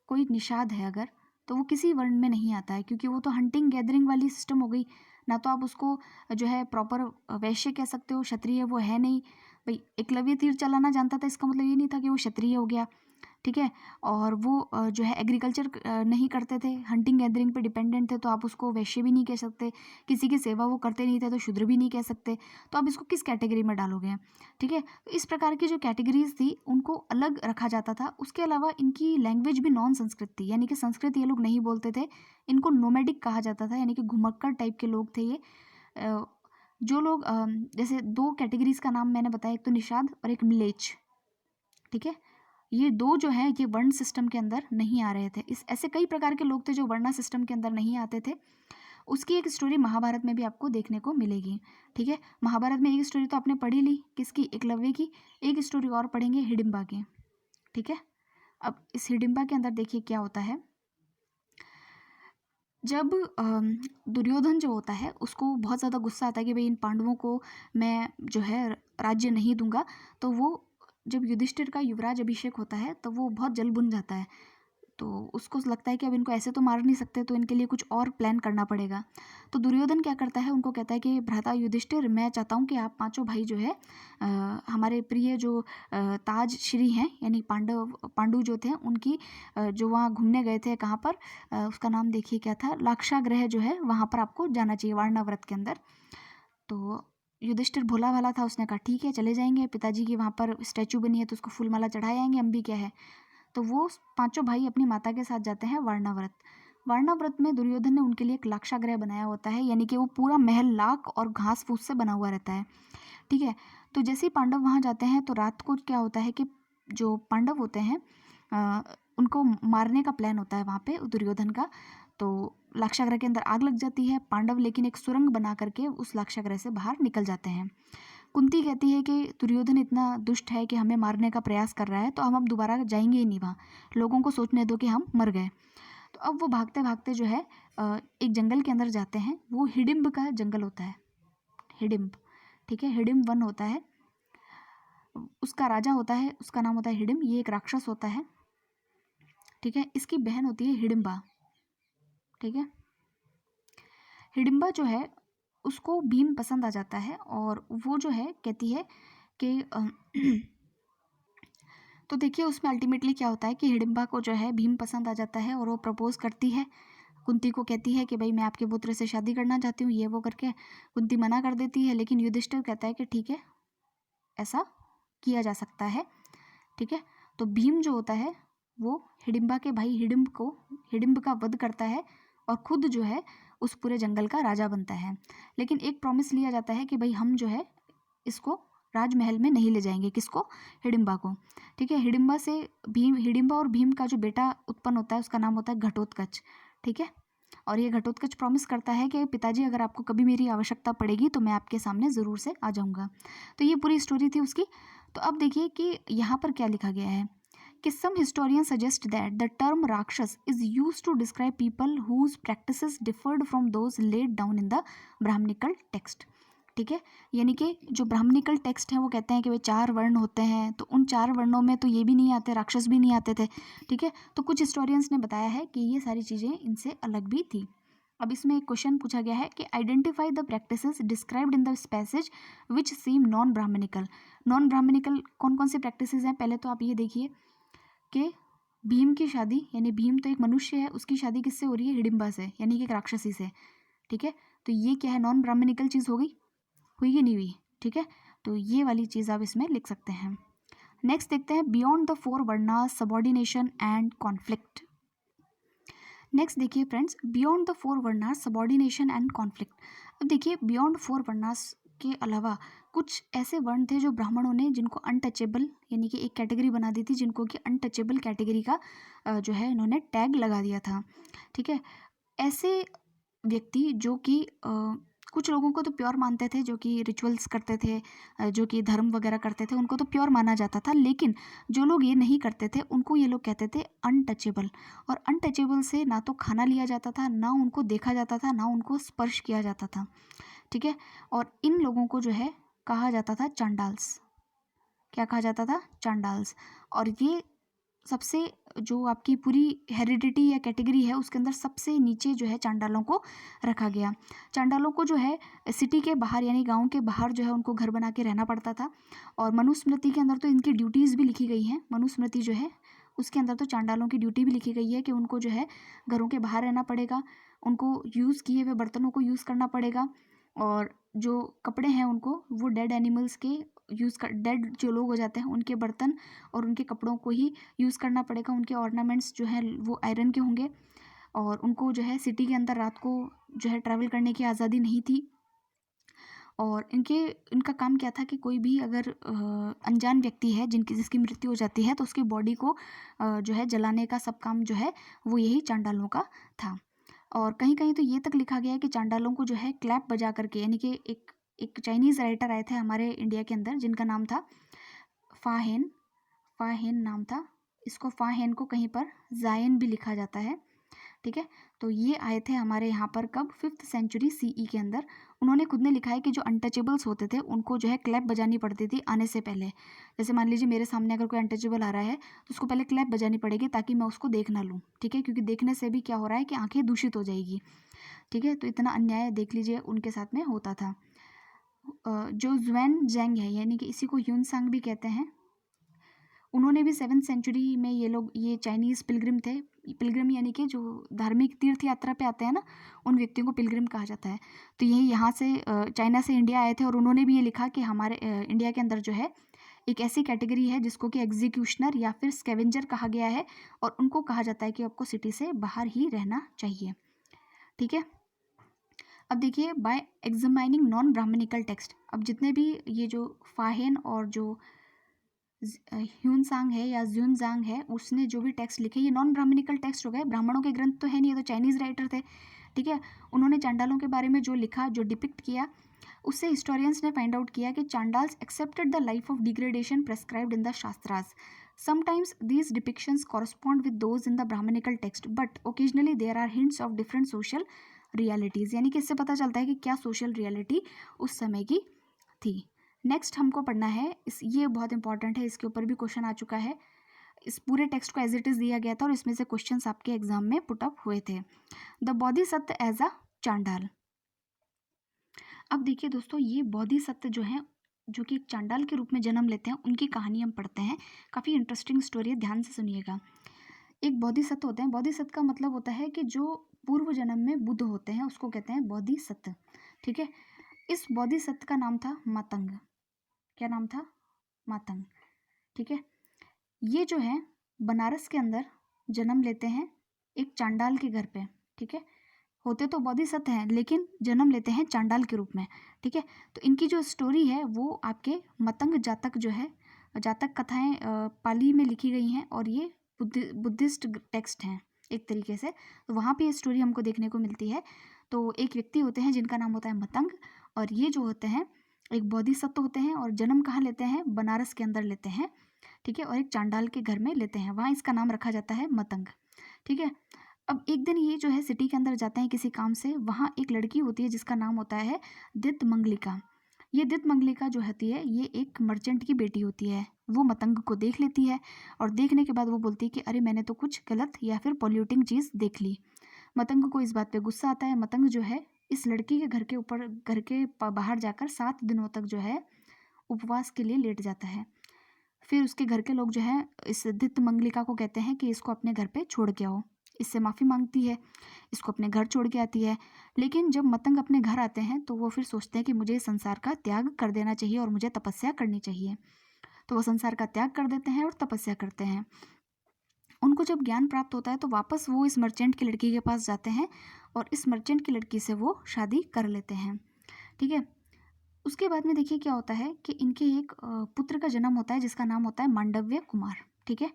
कोई निषाद है अगर, तो वो किसी वर्ण में नहीं आता है, क्योंकि वो तो हंटिंग गैदरिंग वाली सिस्टम हो गई ना। तो आप उसको जो है प्रॉपर वैश्य कह सकते हो, क्षत्रिय वो है नहीं। भाई एकलव्य तीर चलाना जानता था, इसका मतलब ये नहीं था कि वो क्षत्रिय हो गया। ठीक है, और वो जो है एग्रीकल्चर नहीं करते थे, हंटिंग गैदरिंग पे डिपेंडेंट थे, तो आप उसको वैश्य भी नहीं कह सकते। किसी की सेवा वो करते नहीं थे तो शूद्र भी नहीं कह सकते। तो आप इसको किस कैटेगरी में डालोगे? ठीक है, तो इस प्रकार की जो कैटेगरीज थी उनको अलग रखा जाता था। उसके अलावा इनकी लैंग्वेज भी नॉन संस्कृत थी, यानी कि संस्कृत ये लोग नहीं बोलते थे। इनको नोमैडिक कहा जाता था, यानी कि घुमक्कड़ टाइप के लोग थे ये। जो लोग जैसे दो कैटेगरीज का नाम मैंने बताया, एक तो निषाद और एक म्लेच्छ। ठीक है, ये दो जो है ये वर्ण सिस्टम के अंदर नहीं आ रहे थे। इस ऐसे कई प्रकार के लोग थे जो वर्णा सिस्टम के अंदर नहीं आते थे। उसकी एक स्टोरी महाभारत में भी आपको देखने को मिलेगी। ठीक है, महाभारत में एक स्टोरी तो आपने पढ़ी ली, किसकी, एकलव्य की। एक स्टोरी और पढ़ेंगे हिडिंबा की। ठीक है, अब इस हिडिंबा के अंदर देखिए क्या होता है। जब दुर्योधन जो होता है उसको बहुत ज़्यादा गुस्सा आता है कि भाई इन पांडवों को मैं जो है राज्य नहीं दूंगा, तो वो जब युधिष्ठिर का युवराज अभिषेक होता है तो वो बहुत जल बुन जाता है। तो उसको लगता है कि अब इनको ऐसे तो मार नहीं सकते, तो इनके लिए कुछ और प्लान करना पड़ेगा। तो दुर्योधन क्या करता है, उनको कहता है कि भ्राता युधिष्ठिर, मैं चाहता हूँ कि आप पांचों भाई जो है हमारे प्रिय जो ताज श्री हैं, यानी पांडु जो थे उनकी जो वहाँ घूमने गए थे, कहाँ पर उसका नाम देखिए क्या था, लाक्षागृह जो है, वहाँ पर आपको जाना चाहिए वारणाव्रत के अंदर। तो युधिष्ठिर भोला भाला था, उसने कहा ठीक है चले जाएंगे, पिताजी की वहाँ पर स्टैचू बनी है तो उसको फूल माला चढ़ाए आएंगे, हम भी क्या है। तो वो पांचों भाई अपनी माता के साथ जाते हैं वारणाव्रत। वारणाव्रत में दुर्योधन ने उनके लिए एक लाक्षागृह बनाया होता है, यानी कि वो पूरा महल लाख और घास फूस से बना हुआ रहता है। ठीक है, तो जैसे ही पांडव वहाँ जाते हैं तो रात को क्या होता है कि जो पांडव होते हैं उनको मारने का प्लान होता है वहाँ पे दुर्योधन का। तो लाक्षागृह के अंदर आग लग जाती है, पांडव लेकिन एक सुरंग बना करके उस लाक्षागृह से बाहर निकल जाते हैं। कुंती कहती है कि दुर्योधन इतना दुष्ट है कि हमें मारने का प्रयास कर रहा है, तो हम अब दोबारा जाएंगे ही नहीं वहाँ, लोगों को सोचने दो कि हम मर गए। तो अब वो भागते भागते जो है एक जंगल के अंदर जाते हैं। वो हिडिंब का जंगल होता है, हिडिंब। ठीक है, हिडिंब वन होता है, उसका राजा होता है, उसका नाम होता है हिडिंब। ये एक राक्षस होता है। ठीक है, इसकी बहन होती है हिडिंबा। ठीक है, हिडिंबा जो है उसको भीम पसंद आ जाता है, और वो जो है कहती है कि तो देखिए उसमें अल्टीमेटली क्या होता है कि हिडिंबा को जो है भीम पसंद आ जाता है और वो प्रपोज करती है, कुंती को कहती है कि भाई मैं आपके पुत्र से शादी करना चाहती हूँ, ये वो करके कुंती मना कर देती है। लेकिन युधिष्ठिर कहता है कि ठीक है ऐसा किया जा सकता है। ठीक है, तो भीम जो होता है वो हिडिंबा के भाई हिडिंब का वध करता है और खुद जो है उस पूरे जंगल का राजा बनता है। लेकिन एक प्रॉमिस लिया जाता है कि भाई हम जो है इसको राजमहल में नहीं ले जाएंगे, किसको, हिडिंबा को। ठीक है, हिडिंबा और भीम का जो बेटा उत्पन्न होता है उसका नाम होता है घटोत्कच। ठीक है, और ये घटोत्कच प्रॉमिस करता है कि पिताजी अगर आपको कभी मेरी आवश्यकता पड़ेगी तो मैं आपके सामने ज़रूर से आ जाऊँगा। तो ये पूरी स्टोरी थी उसकी। तो अब देखिए कि यहाँ पर क्या लिखा गया है कि some historian suggest that the term rakshasa is use to describe people whose practices differed from those laid down in the Brahmanical text. ठीक है, यानी कि जो ब्राह्मणिकल टेक्स्ट हैं वो कहते हैं कि वे 4 वर्ण होते हैं, तो उन 4 वर्णों में तो ये भी नहीं आते, राक्षस भी नहीं आते थे। ठीक है, तो कुछ हिस्टोरियंस ने बताया है कि ये सारी चीज़ें इनसे अलग भी थी। अब इसमें एक क्वेश्चन पूछा गया है कि identify the practices described in the passage which seem non Brahmanical. Non Brahmanical कौन कौन से प्रैक्टिसेस हैं, पहले तो आप ये देखिए कि भीम की शादी, यानी भीम तो एक मनुष्य है, उसकी शादी किससे हो रही है, हिडिंबा से, यानी कि एक राक्षसी से। ठीक है, तो ये क्या है, नॉन ब्राह्मणिकल चीज़ हो गई, हुई कि नहीं हुई। ठीक है, तो ये वाली चीज़ आप इसमें लिख सकते हैं। नेक्स्ट देखते हैं beyond the 4 varnas subordination and conflict. Next देखिए friends, beyond the four varnas subordination and conflict. अब देखिए बियॉन्ड फोर वर्नास के अलावा कुछ ऐसे वर्ण थे जो ब्राह्मणों ने जिनको अनटचेबल यानी कि एक कैटेगरी बना दी थी, जिनको कि अनटचेबल कैटेगरी का जो है इन्होंने टैग लगा दिया था। ठीक है, ऐसे व्यक्ति जो कि कुछ लोगों को तो प्योर मानते थे, जो कि रिचुअल्स करते थे, जो कि धर्म वगैरह करते थे, उनको तो प्योर माना जाता था। लेकिन जो लोग ये नहीं करते थे उनको ये लोग कहते थे अनटचेबल। और अनटचेबल से ना तो खाना लिया जाता था, ना उनको देखा जाता था, ना उनको स्पर्श किया जाता था। ठीक है, और इन लोगों को जो है कहा जाता था चांडाल्स। क्या कहा जाता था? चांडाल्स। और ये सबसे जो आपकी पूरी हेरिडिटी या कैटेगरी है उसके अंदर सबसे नीचे जो है चांडालों को रखा गया। चांडालों को जो है सिटी के बाहर यानी गांव के बाहर जो है उनको घर बना के रहना पड़ता था। और मनुस्मृति के अंदर तो इनकी ड्यूटीज़ भी लिखी गई हैं। मनुस्मृति जो है उसके अंदर तो चांडालों की ड्यूटी भी लिखी गई है कि उनको जो है घरों के बाहर रहना पड़ेगा, उनको यूज़ किए हुए बर्तनों को यूज़ करना पड़ेगा, और जो कपड़े हैं उनको वो डेड एनिमल्स के यूज़ कर, डेड जो लोग हो जाते हैं उनके बर्तन और उनके कपड़ों को ही यूज़ करना पड़ेगा। उनके ऑर्नामेंट्स जो हैं वो आयरन के होंगे। और उनको जो है सिटी के अंदर रात को जो है ट्रैवल करने की आज़ादी नहीं थी। और इनका काम क्या था कि कोई भी अगर अनजान व्यक्ति है जिसकी मृत्यु हो जाती है तो उसकी बॉडी को जो है जलाने का सब काम जो है वो यही चांडालों का था। और कहीं कहीं तो ये तक लिखा गया है कि चांडालों को जो है क्लैप बजा करके, यानी कि एक चाइनीज़ राइटर आए थे हमारे इंडिया के अंदर जिनका नाम था फाहेन। फाहेन नाम था। इसको फाहेन को कहीं पर जायन भी लिखा जाता है। ठीक है, तो ये आए थे हमारे यहाँ पर कब? 5th सेंचुरी सीई के अंदर। उन्होंने खुद ने लिखा है कि जो अनटचेबल्स होते थे उनको जो है क्लैप बजानी पड़ती थी आने से पहले। जैसे मान लीजिए मेरे सामने अगर कोई अनटचेबल आ रहा है तो उसको पहले क्लैप बजानी पड़ेगी ताकि मैं उसको देख ना लूँ। ठीक है, क्योंकि देखने से भी क्या हो रहा है कि आंखें दूषित हो जाएगी। ठीक है, तो इतना अन्याय देख लीजिए उनके साथ में होता था। जो ज्वेन जेंग है यानी कि इसी को ह्यूनसांग भी कहते हैं, उन्होंने भी 7th सेंचुरी में ये चाइनीज़ पिलग्रिम थे। पिलग्रिम यानी कि जो धार्मिक तीर्थ यात्रा पे आते हैं ना, उन व्यक्तियों को पिलग्रिम कहा जाता है। तो ये यहाँ से चाइना से इंडिया आए थे और उन्होंने भी ये लिखा कि हमारे इंडिया के अंदर जो है एक ऐसी कैटेगरी है जिसको कि एग्जीक्यूशनर या फिर स्कैवेंजर कहा गया है, और उनको कहा जाता है कि आपको सिटी से बाहर ही रहना चाहिए। ठीक है, अब देखिए by examining non Brahmanical text. अब जितने भी ये जो फाहेन और जो ह्यूनसांग है या ज्यूनजांग है उसने जो भी टेक्स्ट लिखे ये नॉन ब्राह्मणिकल टेक्स्ट हो गए। ब्राह्मणों के ग्रंथ तो है नहीं, ये तो चाइनीज़ राइटर थे। ठीक है, उन्होंने चांडालों के बारे में जो लिखा, जो डिपिक्ट किया, उससे हिस्टोरियंस ने फाइंड आउट किया कि Chandalas accepted the life of degradation prescribed in the Shastras. Sometimes these depictions correspond with those in the Brahmanical text, but occasionally there are hints of different social realities। यानी कि इससे पता चलता है कि क्या सोशल रियलिटी उस समय की थी। नेक्स्ट हमको पढ़ना है ये बहुत इंपॉर्टेंट है, इसके ऊपर भी क्वेश्चन आ चुका है। इस पूरे टेक्स्ट को एज इट इज़ दिया गया था और इसमें से क्वेश्चंस आपके एग्जाम में पुटअप हुए थे। द बोधिसत्व एज अ चांडाल। अब देखिए दोस्तों, ये बोधिसत्व जो है जो कि एक चांडाल के रूप में जन्म लेते हैं, उनकी कहानी हम पढ़ते हैं। काफ़ी इंटरेस्टिंग स्टोरी है, ध्यान से सुनिएगा। एक बोधिसत्व होते हैं, बोधिसत्व का मतलब होता है कि जो पूर्व जन्म में बुद्ध होते हैं उसको कहते हैं बोधिसत्व। ठीक है, इस बोधिसत्व का नाम था मतंग। क्या नाम था? मतंग। ठीक है, ये जो है बनारस के अंदर जन्म लेते हैं एक चांडाल के घर पे। ठीक है, होते तो बोधिसत्व हैं लेकिन जन्म लेते हैं चांडाल के रूप में। ठीक है, तो इनकी जो स्टोरी है वो आपके मतंग जातक जो है, जातक कथाएं पाली में लिखी गई हैं और ये बुद्धिस्ट टेक्स्ट हैं एक तरीके से। तो वहाँ पे ये स्टोरी हमको देखने को मिलती है। तो एक व्यक्ति होते हैं जिनका नाम होता है मतंग, और ये जो होते हैं एक बोधिसत्व होते हैं और जन्म कहाँ लेते हैं? बनारस के अंदर लेते हैं। ठीक है, और एक चांडाल के घर में लेते हैं, वहाँ इसका नाम रखा जाता है मतंग। ठीक है, अब एक दिन ये जो है सिटी के अंदर जाते हैं किसी काम से। वहाँ एक लड़की होती है जिसका नाम होता है दित मंगलिका। ये दित मंगलिका जो होती है ये एक मर्चेंट की बेटी होती है। वो मतंग को देख लेती है और देखने के बाद वो बोलती है कि अरे मैंने तो कुछ गलत या फिर पॉल्यूटिंग चीज़ देख ली। मतंग को इस बात पे गुस्सा आता है। मतंग जो है इस लड़की के घर के बाहर जाकर 7 दिनों तक जो है उपवास के लिए लेट जाता है। फिर उसके घर के लोग जो है इस दित मंगलिका को कहते हैं कि इसको अपने घर पे छोड़ के आओ। इससे माफ़ी मांगती है, इसको अपने घर छोड़ के आती है। लेकिन जब मतंग अपने घर आते हैं तो वो फिर सोचते हैं कि मुझे इस संसार का त्याग कर देना चाहिए और मुझे तपस्या करनी चाहिए। तो वो संसार का त्याग कर देते हैं और तपस्या करते हैं। उनको जब ज्ञान प्राप्त होता है तो वापस वो इस मर्चेंट की लड़की के पास जाते हैं और इस मर्चेंट की लड़की से वो शादी कर लेते हैं। ठीक है। उसके बाद में देखिए क्या होता है कि इनके एक पुत्र का जन्म होता है जिसका नाम होता है मांडव्य कुमार। ठीक है।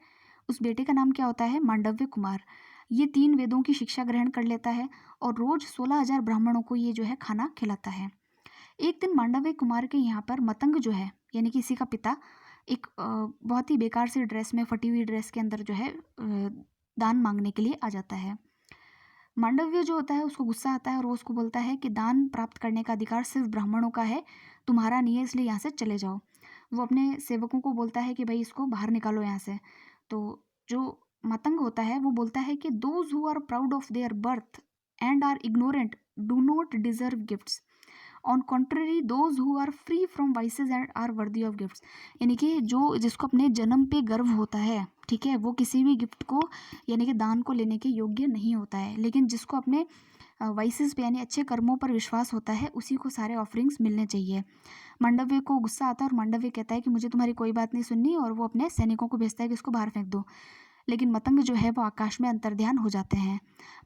उस बेटे का नाम क्या होता है? मांडव्य कुमार। ये 3 वेदों की शिक्षा ग्रहण कर लेता है और रोज 16,000 ब्राह्मणों को ये जो है खाना खिलाता है। एक दिन मांडव्य कुमार के यहाँ पर मतंग जो है यानी कि इसी का पिता एक बहुत ही बेकार सी ड्रेस में, फटी हुई ड्रेस के अंदर जो है दान मांगने के लिए आ जाता है। मांडव्य जो होता है उसको गुस्सा आता है और वो उसको बोलता है कि दान प्राप्त करने का अधिकार सिर्फ ब्राह्मणों का है, तुम्हारा नहीं है, इसलिए यहाँ से चले जाओ। वो अपने सेवकों को बोलता है कि भाई इसको बाहर निकालो यहाँ से। तो जो मतंग होता है वो बोलता है कि those who are proud of their birth and are ignorant do not deserve gifts, on contrary those who are free from vices and are worthy of gifts. यानी कि जो जिसको अपने जन्म पे गर्व होता है, ठीक है, वो किसी भी गिफ्ट को यानी कि दान को लेने के योग्य नहीं होता है, लेकिन जिसको अपने वाइसेस पे यानी अच्छे कर्मों पर विश्वास होता है उसी को सारे ऑफरिंग्स मिलने चाहिए। मांडव्य को गुस्सा आता है और मांडव्य कहता है कि मुझे तुम्हारी कोई बात नहीं सुननी, और वो अपने सैनिकों को भेजता है कि इसको बाहर फेंक दो। लेकिन मतंग जो है वो आकाश में अंतर्ध्यान हो जाते हैं।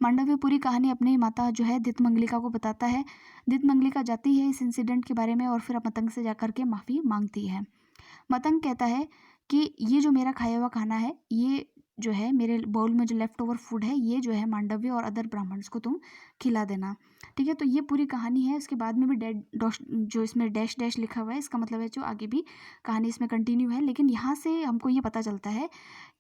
मांडव्य पूरी कहानी अपनी माता जो है दितमंगलिका को बताता है। दितमंगलिका जाती है इस इंसिडेंट के बारे में और फिर मतंग से जाकर के माफ़ी मांगती है। मतंग कहता है कि ये जो मेरा खाया हुआ खाना है, ये जो है मेरे बाउल में जो लेफ्ट ओवर फूड है, ये जो है मांडव्य और अदर ब्राह्मण्स को तुम खिला देना। ठीक है। तो ये पूरी कहानी है। इसके बाद में भी जो इसमें डैश डैश लिखा हुआ है, इसका मतलब है जो आगे भी कहानी इसमें कंटिन्यू है। लेकिन यहाँ से हमको ये पता चलता है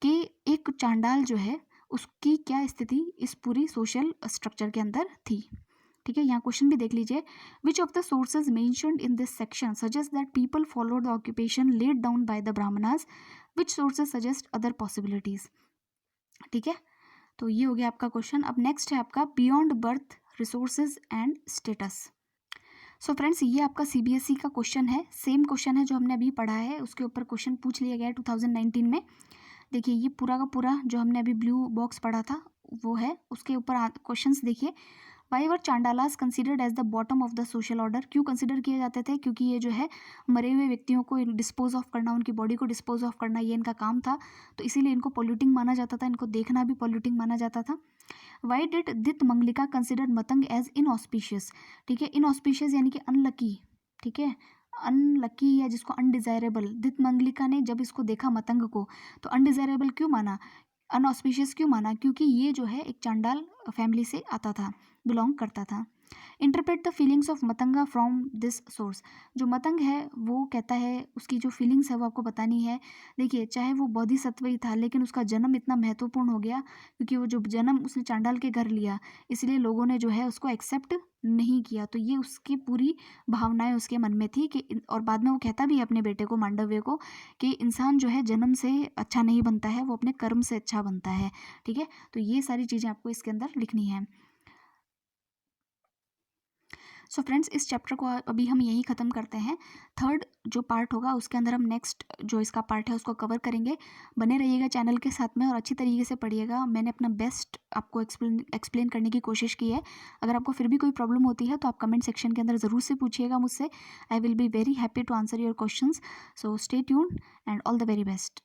कि एक चांडाल जो है उसकी क्या स्थिति इस पूरी सोशल स्ट्रक्चर के अंदर थी। ठीक है। यहाँ क्वेश्चन भी देख लीजिए। Which of the sources mentioned in this section suggest that people follow the occupation laid down by the Brahmanas, which sources suggest other possibilities. ठीक है। तो ये हो गया आपका क्वेश्चन। अब नेक्स्ट है आपका beyond birth resources and status. So friends, ये आपका सीबीएसई का क्वेश्चन है। सेम क्वेश्चन है जो हमने अभी पढ़ा है, उसके ऊपर क्वेश्चन पूछ लिया गया है 2019 में। देखिए ये पूरा का पूरा जो हमने अभी ब्लू बॉक्स पढ़ा था वो है, उसके ऊपर क्वेश्चंस देखिए। Why were Chandalas considered as the bottom of the social order. क्यों कंसिडर किए जाते थे? क्योंकि ये जो है मरे हुए व्यक्तियों को डिस्पोज ऑफ करना, उनकी बॉडी को डिस्पोज ऑफ करना, ये इनका काम था, तो इसीलिए इनको पॉल्यूटिंग माना जाता था, इनको देखना भी पॉल्यूटिंग माना जाता था। Why did Dittamangalika consider Matanga as inauspicious. ठीक है। इनऑस्पिशियस यानी कि अनलकी। ठीक है। अनलकी या जिसको अनडिजायरेबल, दितमंगलिका ने जब इसको देखा मतंग को तो अनडिजायरेबल क्यों माना, अनऑस्पिशियस क्यों माना? क्योंकि ये जो है एक चांडाल फैमिली से आता था, बिलोंग करता था। Interpret the feelings of Matanga from this source. जो मतंग है वो कहता है, उसकी जो फीलिंग्स है वो आपको बतानी है। देखिए चाहे वो बोधिसत्व ही था, लेकिन उसका जन्म इतना महत्वपूर्ण हो गया क्योंकि वो जो जन्म उसने चांडाल के घर लिया, इसलिए लोगों ने जो है उसको एक्सेप्ट नहीं किया। तो ये उसकी पूरी भावनाएं उसके मन में थी कि, और बाद में वो कहता भी है अपने बेटे को, मांडव्य को, कि इंसान जो है जन्म से अच्छा नहीं बनता है, वो अपने कर्म से अच्छा बनता है। ठीक है। तो ये सारी चीज़ें आपको इसके अंदर लिखनी है। सो फ्रेंड्स, इस चैप्टर को अभी हम यही ख़त्म करते हैं। थर्ड जो पार्ट होगा उसके अंदर हम नेक्स्ट जो इसका पार्ट है उसको कवर करेंगे। बने रहिएगा चैनल के साथ में और अच्छी तरीके से पढ़िएगा। मैंने अपना बेस्ट आपको एक्सप्लेन करने की कोशिश की है। अगर आपको फिर भी कोई प्रॉब्लम होती है तो आप कमेंट सेक्शन के अंदर ज़रूर से पूछिएगा मुझसे। I will be very happy to answer your questions. So stay tuned and all the very best.